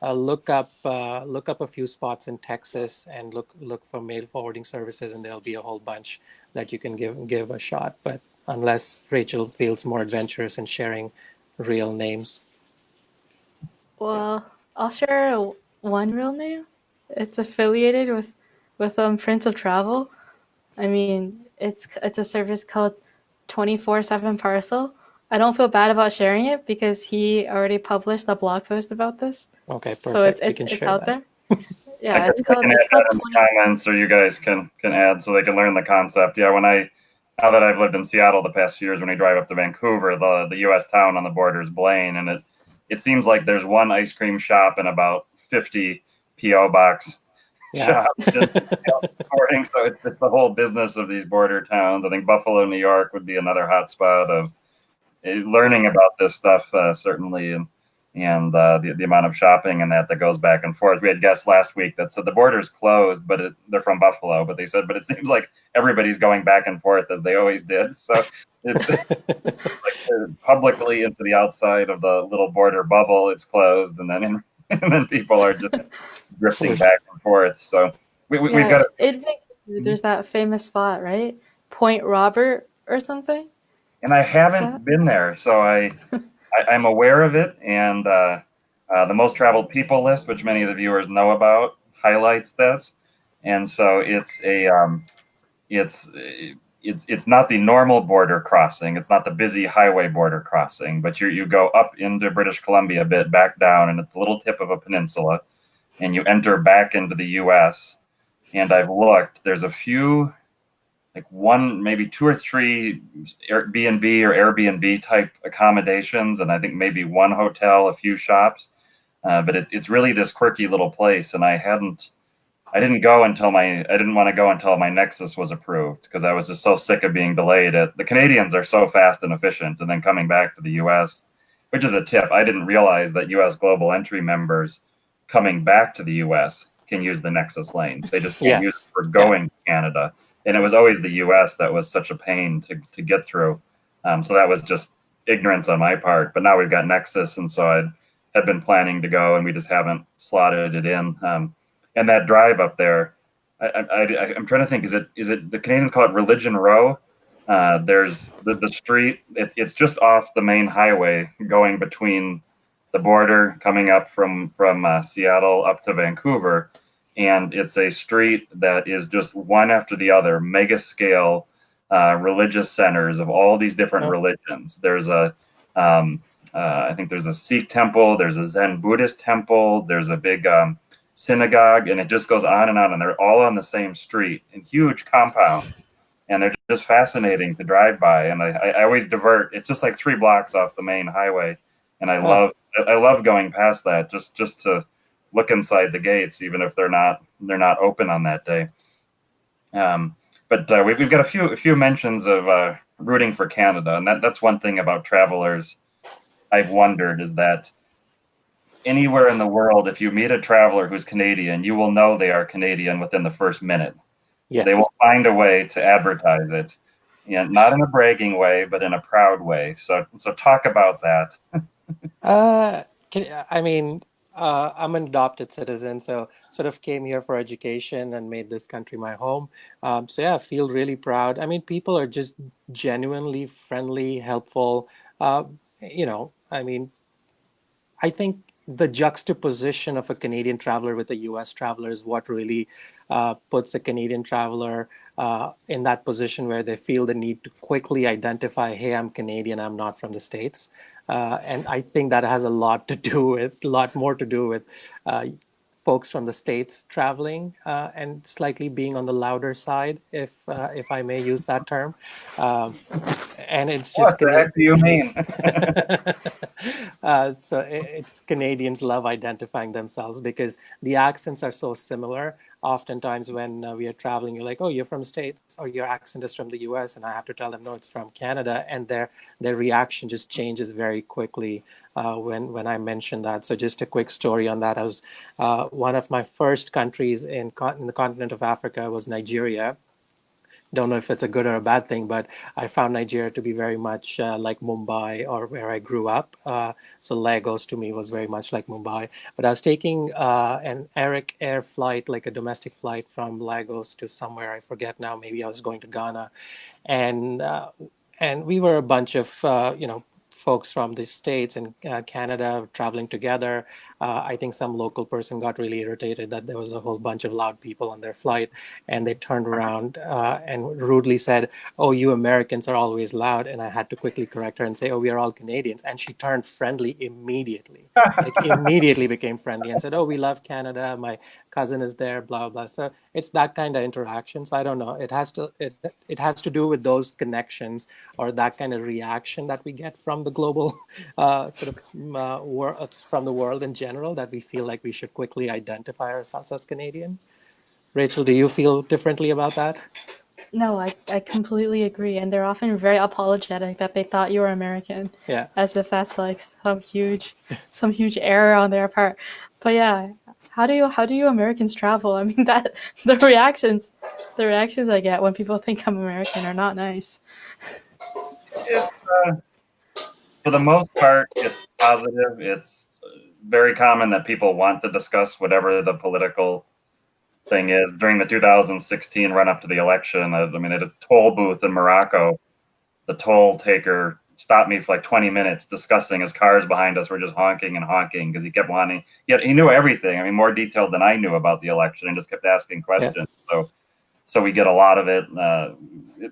Look up a few spots in Texas and look for mail forwarding services, and there'll be a whole bunch that you can give a shot. But unless Rachel feels more adventurous in sharing real names. Well, I'll share one real name. It's affiliated with Prince of Travel. I mean, it's a service called 24/7 Parcel. I don't feel bad about sharing it because he already published a blog post about this, Okay, so perfect. We can it's share out that. there. Yeah, I can add that in the 20. comments, or you guys can add so they can learn the concept. Yeah, now that I've lived in Seattle the past few years, when we drive up to Vancouver, the U.S. town on the border is Blaine, and it seems like there's one ice cream shop and about 50 PO box Yeah. shops. According, so it's the whole business of these border towns. I think Buffalo, New York, would be another hotspot of learning about this stuff, certainly, and the amount of shopping and that goes back and forth. We had guests last week that said the border's closed, but they're from Buffalo, but they said, but it seems like everybody's going back and forth as they always did. So it's like publicly into the outside of the little border bubble, it's closed, and then and then people are just drifting back and forth. So we've got Yeah, there's that famous spot, right? Point Robert or something. and I Is that? haven't been there, so I'm aware of it, and the most traveled people list, which many of the viewers know about, highlights this. And so it's it's not the normal border crossing. It's not the busy highway border crossing, but you go up into British Columbia a bit, back down, and it's a little tip of a peninsula, and you enter back into the U.S. And I've looked. There's a few, like one, maybe two or three Airbnb or Airbnb type accommodations, and I think maybe one hotel, a few shops. But it's really this quirky little place, and I didn't want to go until my Nexus was approved because I was just so sick of being delayed. The Canadians are so fast and efficient, and then coming back to the U.S., which is a tip. I didn't realize that U.S. Global Entry members coming back to the U.S. can use the Nexus lane. They just can't use it Yes. for going to Canada. And it was always the U.S. that was such a pain to get through. So that was just ignorance on my part. But now we've got Nexus, and so I had been planning to go, and we just haven't slotted it in. And that drive up there, I'm trying to think. Is it the Canadians call it Religion Row? There's the street. It's just off the main highway going between the border, coming up from Seattle up to Vancouver, and it's a street that is just one after the other, mega scale religious centers of all these different religions. There's I think there's a Sikh temple, there's a Zen Buddhist temple, there's a big synagogue, and it just goes on, and they're all on the same street in huge compound, and they're just fascinating to drive by. And I always divert. It's just like 3 blocks off the main highway, and I love going past that just to look inside the gates, even if they're not open on that day. But we've got a few mentions of rooting for Canada, and that's one thing about travelers I've wondered is that anywhere in the world, if you meet a traveler who's Canadian, you will know they are Canadian within the first minute. Yes. They will find a way to advertise it, and not in a bragging way, but in a proud way. So talk about that. I mean, I'm an adopted citizen, so sort of came here for education and made this country my home. So yeah, I feel really proud. I mean, people are just genuinely friendly, helpful. Uh, I mean, I think the juxtaposition of a Canadian traveler with a US traveler is what really puts a Canadian traveler in that position where they feel the need to quickly identify, hey, I'm Canadian, I'm not from the States. And I think that has a lot more to do with folks from the States traveling and slightly being on the louder side, if I may use that term. And it's just What the heck do you mean? so it's Canadians love identifying themselves because the accents are so similar. Oftentimes, when we are traveling, you're like, "Oh, you're from the States," or "Your accent is from the U.S.," and I have to tell them, "No, it's from Canada," and their reaction just changes very quickly when I mention that. So, just a quick story on that. I was one of my first countries in the continent of Africa was Nigeria. Don't know if it's a good or a bad thing, but I found Nigeria to be very much like Mumbai or where I grew up. So Lagos to me was very much like Mumbai. But I was taking an Eric Air flight, like a domestic flight from Lagos to somewhere, I forget now, maybe I was going to Ghana. And we were a bunch of folks from the States and Canada traveling together. I think some local person got really irritated that there was a whole bunch of loud people on their flight, and they turned around and rudely said, "Oh, you Americans are always loud." And I had to quickly correct her and say, "Oh, we are all Canadians." And she turned friendly immediately, like immediately became friendly and said, "Oh, we love Canada. My cousin is there, blah, blah." So it's that kind of interaction. So I don't know. It has to do with those connections or that kind of reaction that we get from the global from the world in general, that we feel like we should quickly identify ourselves as Canadian. Rachel, do you feel differently about that? No, I completely agree. And they're often very apologetic that they thought you were American, Yeah. as if that's like some huge error on their part. But yeah, how do you Americans travel? I mean that the reactions I get when people think I'm American are not nice. It's for the most part, it's positive. It's very common that people want to discuss whatever the political thing is. During the 2016 run up to the election, I mean, at a toll booth in Morocco, the toll taker stopped me for like 20 minutes discussing his cars behind us were just honking and honking because he kept wanting, yet he knew everything. I mean, more detailed than I knew about the election and just kept asking questions. Yeah. So we get a lot of it.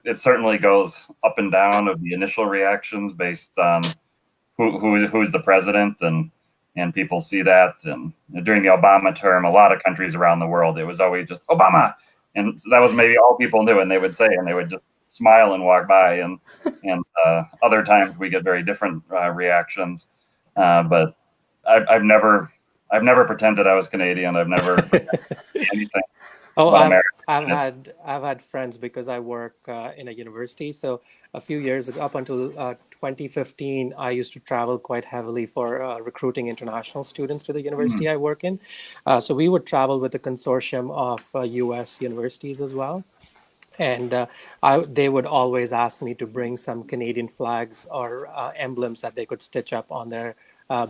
It certainly goes up and down of the initial reactions based on who's the president, and people see that. And during the Obama term, a lot of countries around the world, it was always just Obama, and that was maybe all people knew, and they would say, and they would just smile and walk by. And other times we get very different reactions. But I've never pretended I was Canadian. I've never pretended to be anything Oh, but I've American. I've had friends because I work in a university. So a few years ago, up until 2015, I used to travel quite heavily for recruiting international students to the university I work in. So we would travel with a consortium of U.S. universities as well. And they would always ask me to bring some Canadian flags or emblems that they could stitch up on their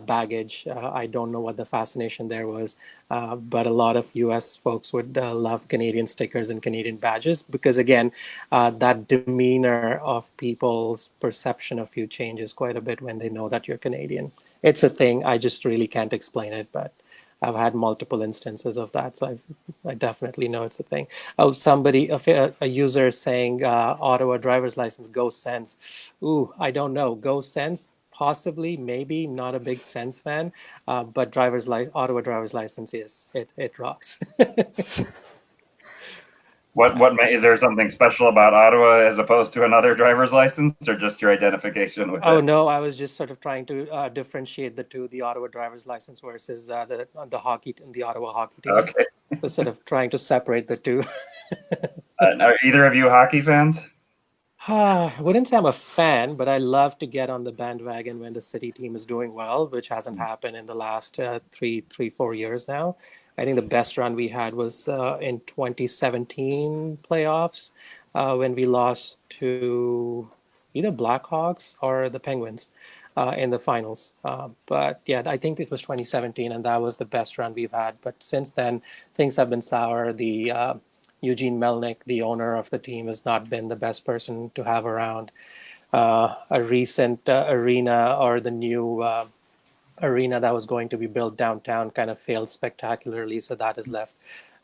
baggage. I don't know what the fascination there was, but a lot of US folks would love Canadian stickers and Canadian badges because, again, that demeanor of people's perception of you changes quite a bit when they know that you're Canadian. It's a thing. I just really can't explain it, but I've had multiple instances of that, so I definitely know it's a thing. Oh, a user saying Ottawa driver's license, go Sens. Ooh, I don't know. Go Sens, possibly, maybe. Not a big Sens fan, but Ottawa driver's license it rocks. What is there something special about Ottawa as opposed to another driver's license, or just your identification with Oh it? no, I was just sort of trying to differentiate the two, the Ottawa driver's license versus the Ottawa hockey team. Okay. So sort of trying to separate the two. Are either of you hockey fans? I wouldn't say I'm a fan, but I love to get on the bandwagon when the city team is doing well, which hasn't happened in the last 4 years now. I think the best run we had was in 2017 playoffs when we lost to either Blackhawks or the Penguins in the finals. But yeah, I think it was 2017, and that was the best run we've had. But since then, things have been sour. The Eugene Melnick, the owner of the team, has not been the best person to have around. A recent arena or the new arena that was going to be built downtown kind of failed spectacularly. So that has left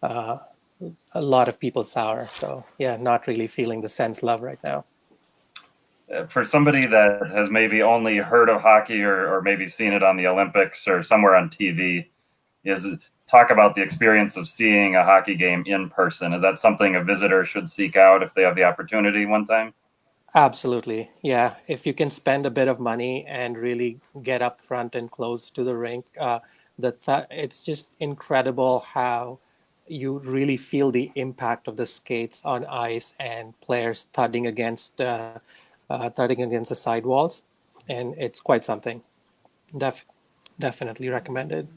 uh, a lot of people sour. So yeah, not really feeling the Sens love right now. For somebody that has maybe only heard of hockey or maybe seen it on the Olympics or somewhere on TV, is talk about the experience of seeing a hockey game in person. Is that something a visitor should seek out if they have the opportunity one time? Absolutely. Yeah. If you can spend a bit of money and really get up front and close to the rink, it's just incredible how you really feel the impact of the skates on ice and players thudding against the sidewalls. And it's quite something. Def Definitely recommended.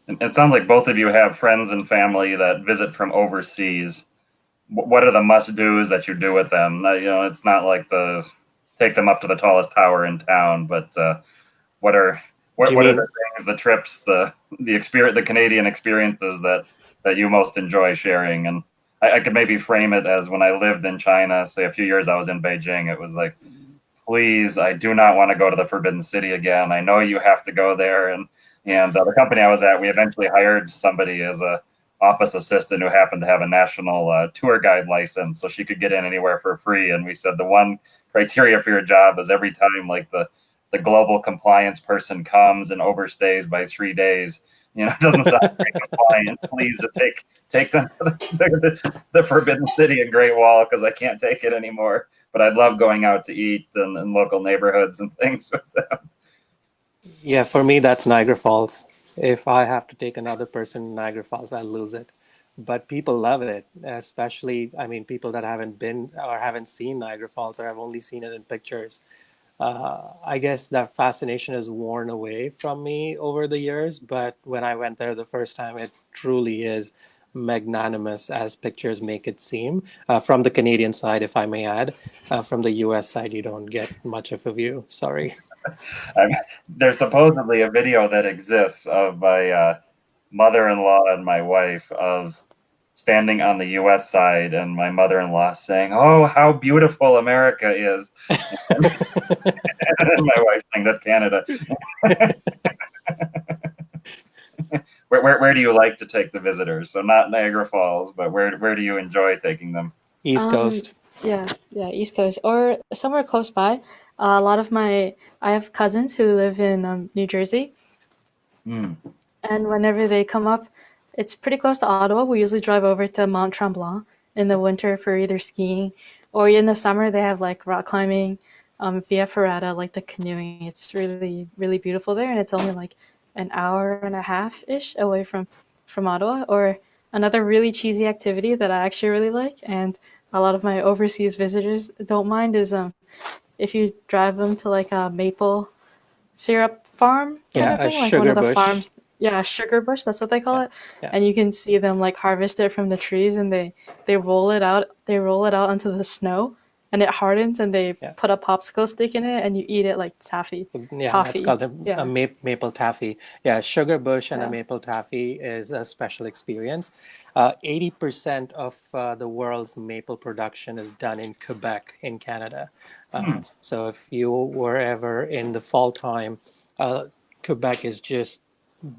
It sounds like both of you have friends and family that visit from overseas. What are the must-dos that you do with them? It's not like the take them up to the tallest tower in town, but what are Do you what are the mean things, the trips, the experience, the Canadian experiences that you most enjoy sharing? And I could maybe frame it as when I lived in China, say a few years I was in Beijing, it was like, please, I do not want to go to the Forbidden City again. I know you have to go there. And the company I was at, we eventually hired somebody as a office assistant who happened to have a national tour guide license, so she could get in anywhere for free. And we said the one criteria for your job is every time like the global compliance person comes and overstays by 3 days, it doesn't sound very compliant. Please just take them to the Forbidden City and Great Wall because I can't take it anymore. But I love going out to eat in local neighborhoods and things with them. Yeah, for me, that's Niagara Falls. If I have to take another person to Niagara Falls, I lose it. But people love it, especially, I mean, people that haven't been or haven't seen Niagara Falls or have only seen it in pictures. I guess that fascination has worn away from me over the years, but when I went there the first time, it truly is magnanimous as pictures make it seem. From the Canadian side, if I may add, from the US side, you don't get much of a view. Sorry. There's supposedly a video that exists of my mother-in-law and my wife of standing on the U.S. side, and my mother-in-law saying, "Oh, how beautiful America is," and my wife saying, "That's Canada." Where do you like to take the visitors? So not Niagara Falls, but where do you enjoy taking them? East Um, Coast. yeah, East Coast or somewhere close by. A lot of I have cousins who live in New Jersey, Hmm. and whenever they come up, it's pretty close to Ottawa. We usually drive over to Mont Tremblant in the winter for either skiing, or in the summer they have like rock climbing, via Ferrata, like the canoeing. It's really really beautiful there, and it's only like an hour and a half ish away from Ottawa. Or another really cheesy activity that I actually really like, and a lot of my overseas visitors don't mind, is if you drive them to like a maple syrup farm kind Yeah, of a thing, like one of sugar the bush. farms. Yeah, sugar bush, that's what they call Yeah, it. yeah, And you can see them like harvest it from the trees, and they roll it out. They roll it out onto the snow, and it hardens, and they yeah. put a popsicle stick in it, and you eat it like taffy, Yeah, that's toffee. called a Yeah, maple taffy. Yeah, sugar bush and a yeah. maple taffy is a special experience. 80% of the world's maple production is done in Quebec, in Canada. Hmm. So if you were ever in the fall time, Quebec is just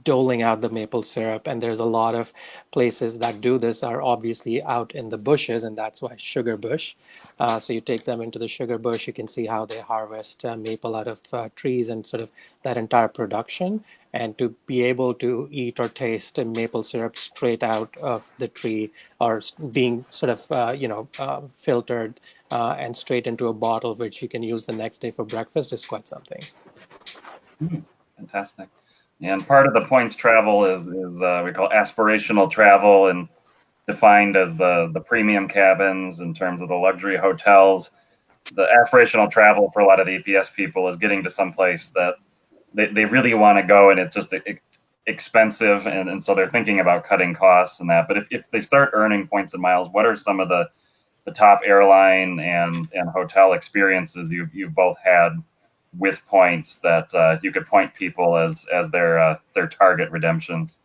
doling out the maple syrup, and there's a lot of places that do this are obviously out in the bushes, and that's why sugar bush. So you take them into the sugar bush, you can see how they harvest maple out of trees and sort of that entire production. And to be able to eat or taste maple syrup straight out of the tree, or being sort of filtered and straight into a bottle, which you can use the next day for breakfast, is quite something. Hmm. Fantastic. And part of the points travel is we call aspirational travel, and defined as the premium cabins in terms of the luxury hotels. The aspirational travel for a lot of the EPS people is getting to some place that they really want to go, and it's just expensive, and so they're thinking about cutting costs and that. But if they start earning points and miles, what are some of the top airline and hotel experiences you've both had with points that you could point people as their target redemptions?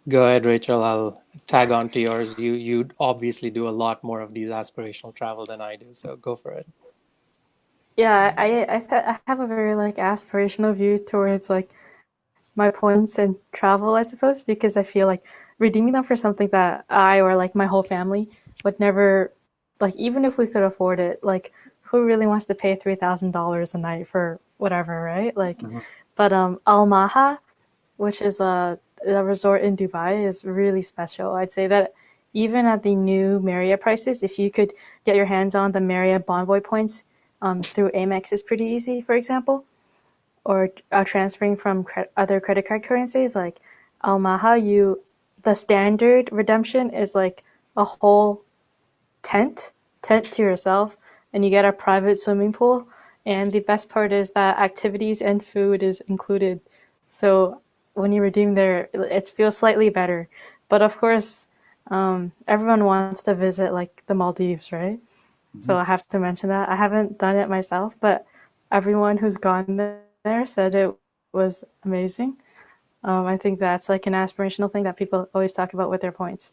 Go ahead, Rachel. I'll tag on to yours. You obviously do a lot more of these aspirational travel than I do, so go for it. Yeah, I have a very like aspirational view towards like my points and travel, I suppose, because I feel like redeeming them for something that I or like my whole family would never like, even if we could afford it, like who really wants to pay $3,000 a night for whatever, right? Like, Mm-hmm. but Al Maha, which is a resort in Dubai, is really special. I'd say that even at the new Marriott prices, if you could get your hands on the Marriott Bonvoy points through Amex is pretty easy, for example, or transferring from other credit card currencies like Almaha, the standard redemption is like a whole tent to yourself, and you get a private swimming pool. And the best part is that activities and food is included. So when you redeem there, it feels slightly better. But of course, everyone wants to visit like the Maldives, right? Mm-hmm. So I have to mention that. I haven't done it myself, but everyone who's gone there said it was amazing. I think that's like an aspirational thing that people always talk about with their points.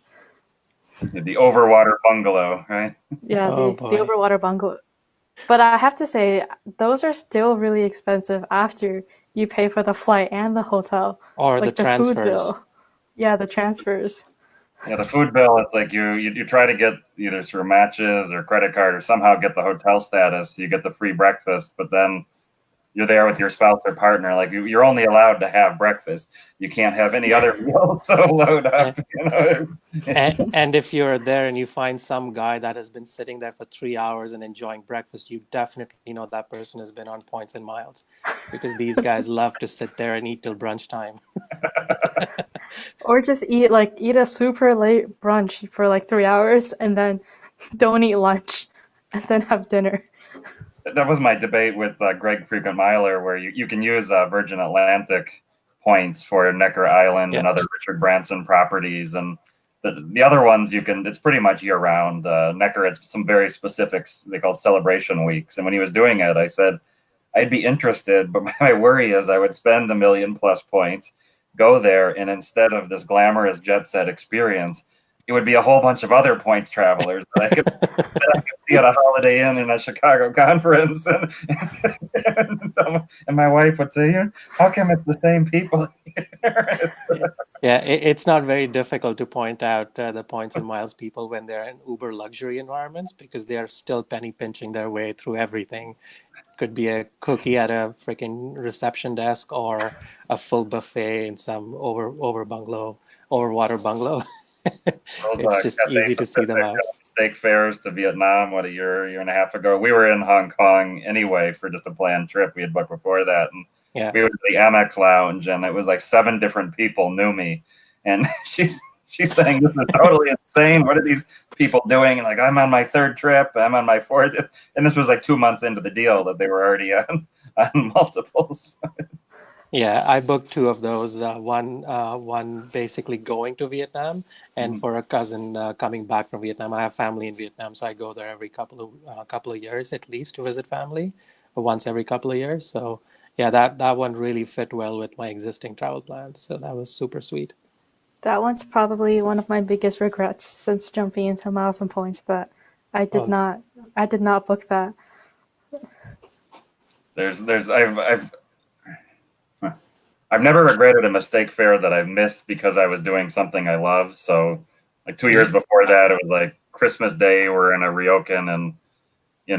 The overwater bungalow, right? Yeah, Oh the boy. overwater bungalow. But I have to say, those are still really expensive after you pay for the flight and the hotel, Or the like the food transfers. bill. Yeah, the transfers. Yeah, the food bill, it's like you try to get either through matches or credit card or somehow get the hotel status. You get the free breakfast, but then you're there with your spouse or partner. Like you're only allowed to have breakfast. You can't have any other meal. So load And, up. You know. and if you're there and you find some guy that has been sitting there for 3 hours and enjoying breakfast, you definitely know that person has been on points and miles, because these guys love to sit there and eat till brunch time. Or just eat a super late brunch for like 3 hours and then don't eat lunch and then have dinner. That was my debate with Greg Frequent Miler, where you can use Virgin Atlantic points for Necker Island Yeah. and other Richard Branson properties, and the other ones you can. It's pretty much year round. Necker, it's some very specifics they call celebration weeks, and when he was doing it, I said I'd be interested, but my worry is I would spend 1,000,000+ points, go there, and instead of this glamorous jet set experience, it would be a whole bunch of other points travelers that I could see at a Holiday Inn in a Chicago conference, and my wife would say, "How come it's the same people here?" Yeah, it's not very difficult to point out the points and miles people when they're in uber luxury environments, because they are still penny pinching their way through everything. Could be a cookie at a freaking reception desk or a full buffet in some over bungalow, over water bungalow. Those It's just Cathay easy to see them Pacific out. steak fairs to Vietnam, what, a year and a half ago. We were in Hong Kong anyway for just a planned trip we had booked before that, and Yeah. we were at the Amex lounge, and it was like 7 different people knew me, and she's saying, "This is totally insane. What are these people doing?" And like, I'm on my third trip, I'm on my fourth, and this was like 2 months into the deal that they were already on multiples. Yeah, I booked two of those. One basically going to Vietnam, and for a cousin coming back from Vietnam. I have family in Vietnam, so I go there every couple of years at least to visit family, once every couple of years. So yeah, that one really fit well with my existing travel plans. So that was super sweet. That one's probably one of my biggest regrets since jumping into Miles and Points that I did Oh, not I did not book that. There's I've never regretted a mistake fare that I've missed because I was doing something I love. So, like 2 years before that, it was like Christmas Day. We're in a ryokan and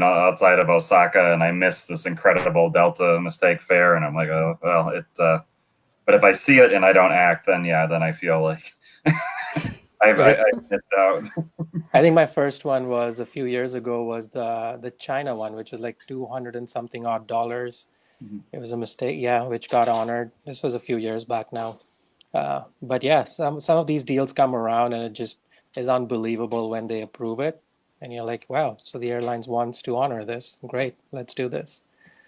outside of Osaka, and I missed this incredible Delta mistake fare, and I'm like, oh well, it. But if I see it and I don't act, then yeah, then I feel like is it? I missed out. I think my first one was a few years ago. Was the China one, which was like 200 and something odd dollars. It was a mistake, yeah, which got honored. This was a few years back now. But yeah, some of these deals come around and it just is unbelievable when they approve it. And you're like, wow, so the airlines wants to honor this. Great, let's do this.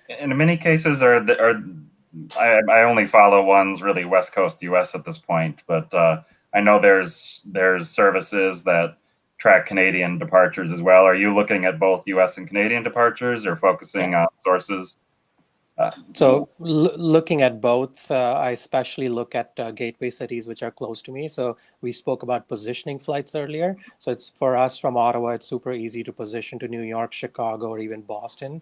In many cases, I only follow ones really West Coast U.S. at this point, but I know there's services that track Canadian departures as well. Are you looking at both U.S. and Canadian departures, or Yeah. focusing on sources? So looking at both, I especially look at gateway cities which are close to me. So we spoke about positioning flights earlier. So it's for us from Ottawa, it's super easy to position to New York, Chicago, or even Boston.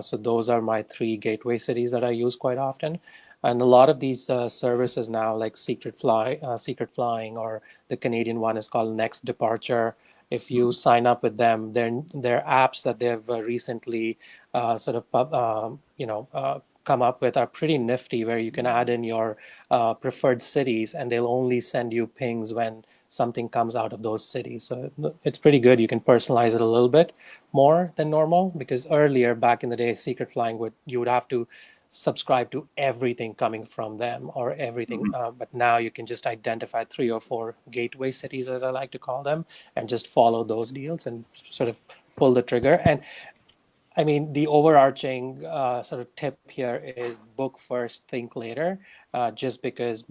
So those are my three gateway cities that I use quite often. And a lot of these services now, like Secret Flying, or the Canadian one is called Next Departure. If you sign up with them, their apps that they've recently come up with are pretty nifty, where you can add in your preferred cities and they'll only send you pings when something comes out of those cities. So it's pretty good. You can personalize it a little bit more than normal, because earlier back in the day, Secret Flying you would have to subscribe to everything coming from them or everything. But now you can just identify 3 or 4 gateway cities, as I like to call them, and just follow those deals and sort of pull the trigger. And I mean, the overarching sort of tip here is book first, think later, just because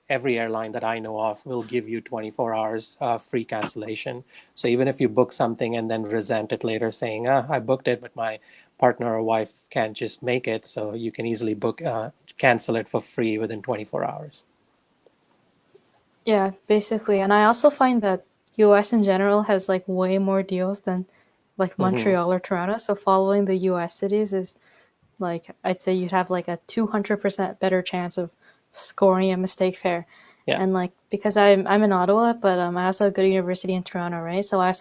every airline that I know of will give you 24 hours free cancellation. So even if you book something and then resent it later saying, I booked it, but my partner or wife can't just make it, so you can easily cancel it for free within 24 hours. Yeah, basically. And I also find that US in general has like way more deals than like Mm-hmm. Montreal or Toronto. So following the US cities is like I'd say you'd have like a 200% better chance of scoring a mistake fare. Yeah. And like because I'm in Ottawa, but I also go to university in Toronto, right? So I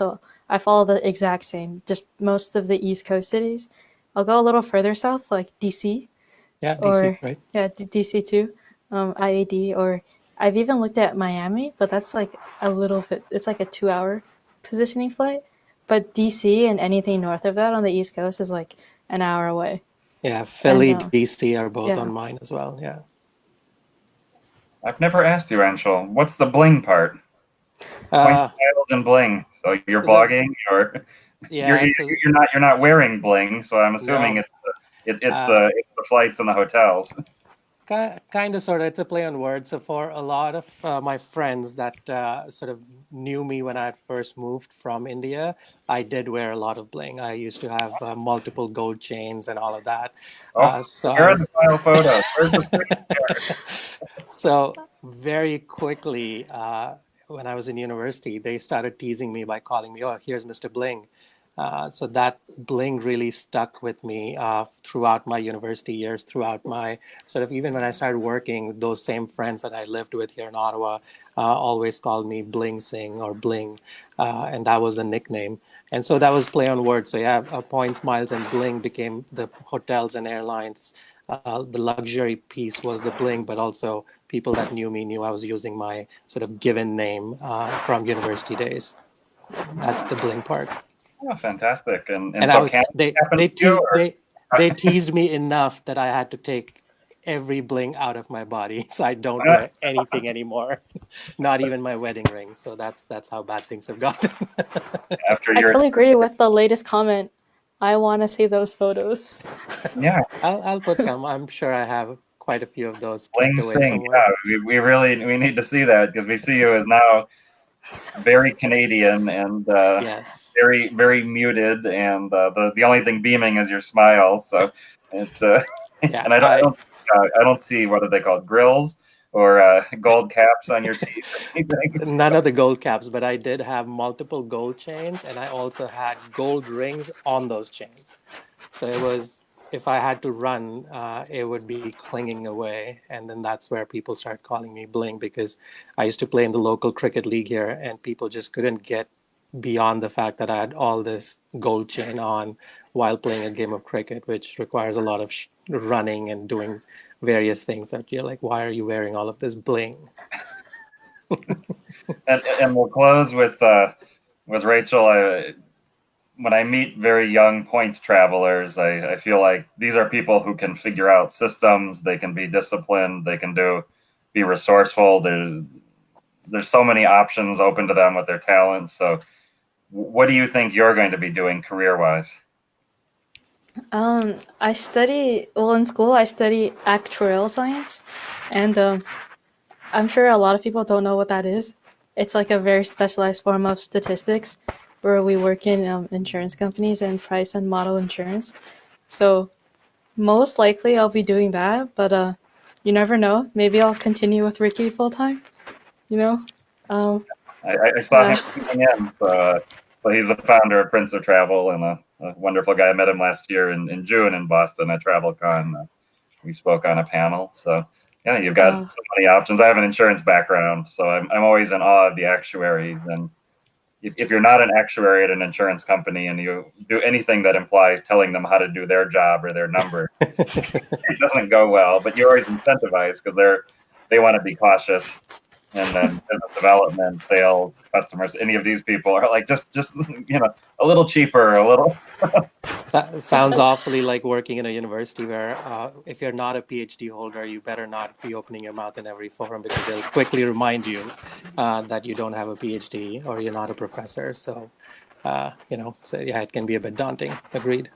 follow the exact same, just most of the East Coast cities. I'll go a little further south, like DC, Yeah, DC, or right? yeah, DC too, IAD, or I've even looked at Miami, but that's like a little bit. It's like a 2 hour positioning flight, but DC and anything north of that on the East Coast is like an hour away. Yeah, And Philly, DC are both yeah, on mine as well. Yeah. I've never asked you, Anshul, what's the bling part? Points, Uh, titles, and bling. So you're the blogging, or you're yeah, so you're not wearing bling. So I'm assuming no. it's Uh, it's the flights and the hotels. Kind of, sort of. It's a play on words. So for a lot of my friends that sort of knew me when I first moved from India, I did wear a lot of bling. I used to have multiple gold chains and all of that. Oh, So I where are the was file photos? Where's the so very quickly when I was in university, they started teasing me by calling me, "Oh, here's Mr. Bling." So that bling really stuck with me throughout my university years, throughout my sort of even when I started working, those same friends that I lived with here in Ottawa always called me Bling Singh or Bling, and that was the nickname. And so that was play on words. So yeah, points, miles, and bling became the hotels and airlines. The luxury piece was the bling, but also people that knew me knew I was using my sort of given name from university days. That's the bling part. Oh, fantastic! And And so Canada happened to you, or they teased me enough that I had to take every bling out of my body, so I don't uh, wear anything anymore, not even my wedding ring. So that's how bad things have gotten. after I your totally agree with the latest comment. I want to see those photos. yeah I'll put some. I'm sure I have quite a few of those tucked bling away sing? somewhere. Yeah, we really we need to see that because we see you as now very Canadian and Yes. very muted, and the only thing beaming is your smile. So it's Yeah. and I don't see what are they called, grills or gold caps on your teeth or anything. None of the gold caps, but I did have multiple gold chains, and I also had gold rings on those chains. So it was, if I had to run, it would be clinging away. And then that's where people start calling me Bling, because I used to play in the local cricket league here, and people just couldn't get beyond the fact that I had all this gold chain on while playing a game of cricket, which requires a lot of running and doing various things that you're like, why are you wearing all of this bling? And we'll close with Rachel. When I meet very young points travelers, I feel like these are people who can figure out systems. They can be disciplined. They can do be resourceful. There's so many options open to them with their talents. So what do you think you're going to be doing career-wise? I study, well, in school, I study actuarial science, and I'm sure a lot of people don't know what that is. It's like a very specialized form of statistics where we work in insurance companies and price and model insurance. So most likely I'll be doing that, but you never know. Maybe I'll continue with Ricky full time, you know? Um, I saw uh, him coming in. So he's the founder of Prince of Travel and a wonderful guy. I met him last year in June in Boston at TravelCon. We spoke on a panel. So yeah, you've got uh, so many options. I have an insurance background, so I'm always in awe of the actuaries. And if you're not an actuary at an insurance company and you do anything that implies telling them how to do their job or their number, it doesn't go well. But you're always incentivized because they want to be cautious. And then business development, sales, customers, any of these people are like just a little cheaper, a little. That sounds awfully like working in a university where if you're not a PhD holder, you better not be opening your mouth in every forum because they'll quickly remind you that you don't have a PhD or you're not a professor. So, so yeah, it can be a bit daunting. Agreed.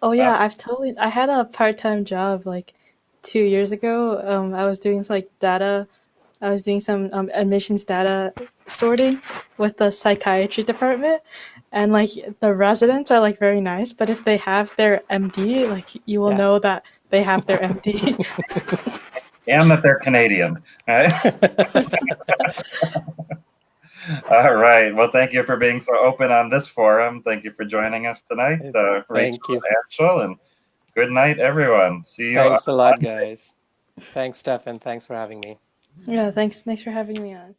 oh yeah, I had a part-time job like 2 years ago. I was doing like data, I was doing some admissions data sorting with the psychiatry department, and like the residents are like very nice, but if they have their MD, like you will Yeah. know that they have their MD. And that they're Canadian. Right? All right. Well, thank you for being so open on this forum. Thank you for joining us tonight, Rachel Thank you. and Anshul, and good night, everyone. See you on Thanks a lot, Monday. guys. Thanks, Stefan. Thanks for having me. Yeah, thanks for having me on.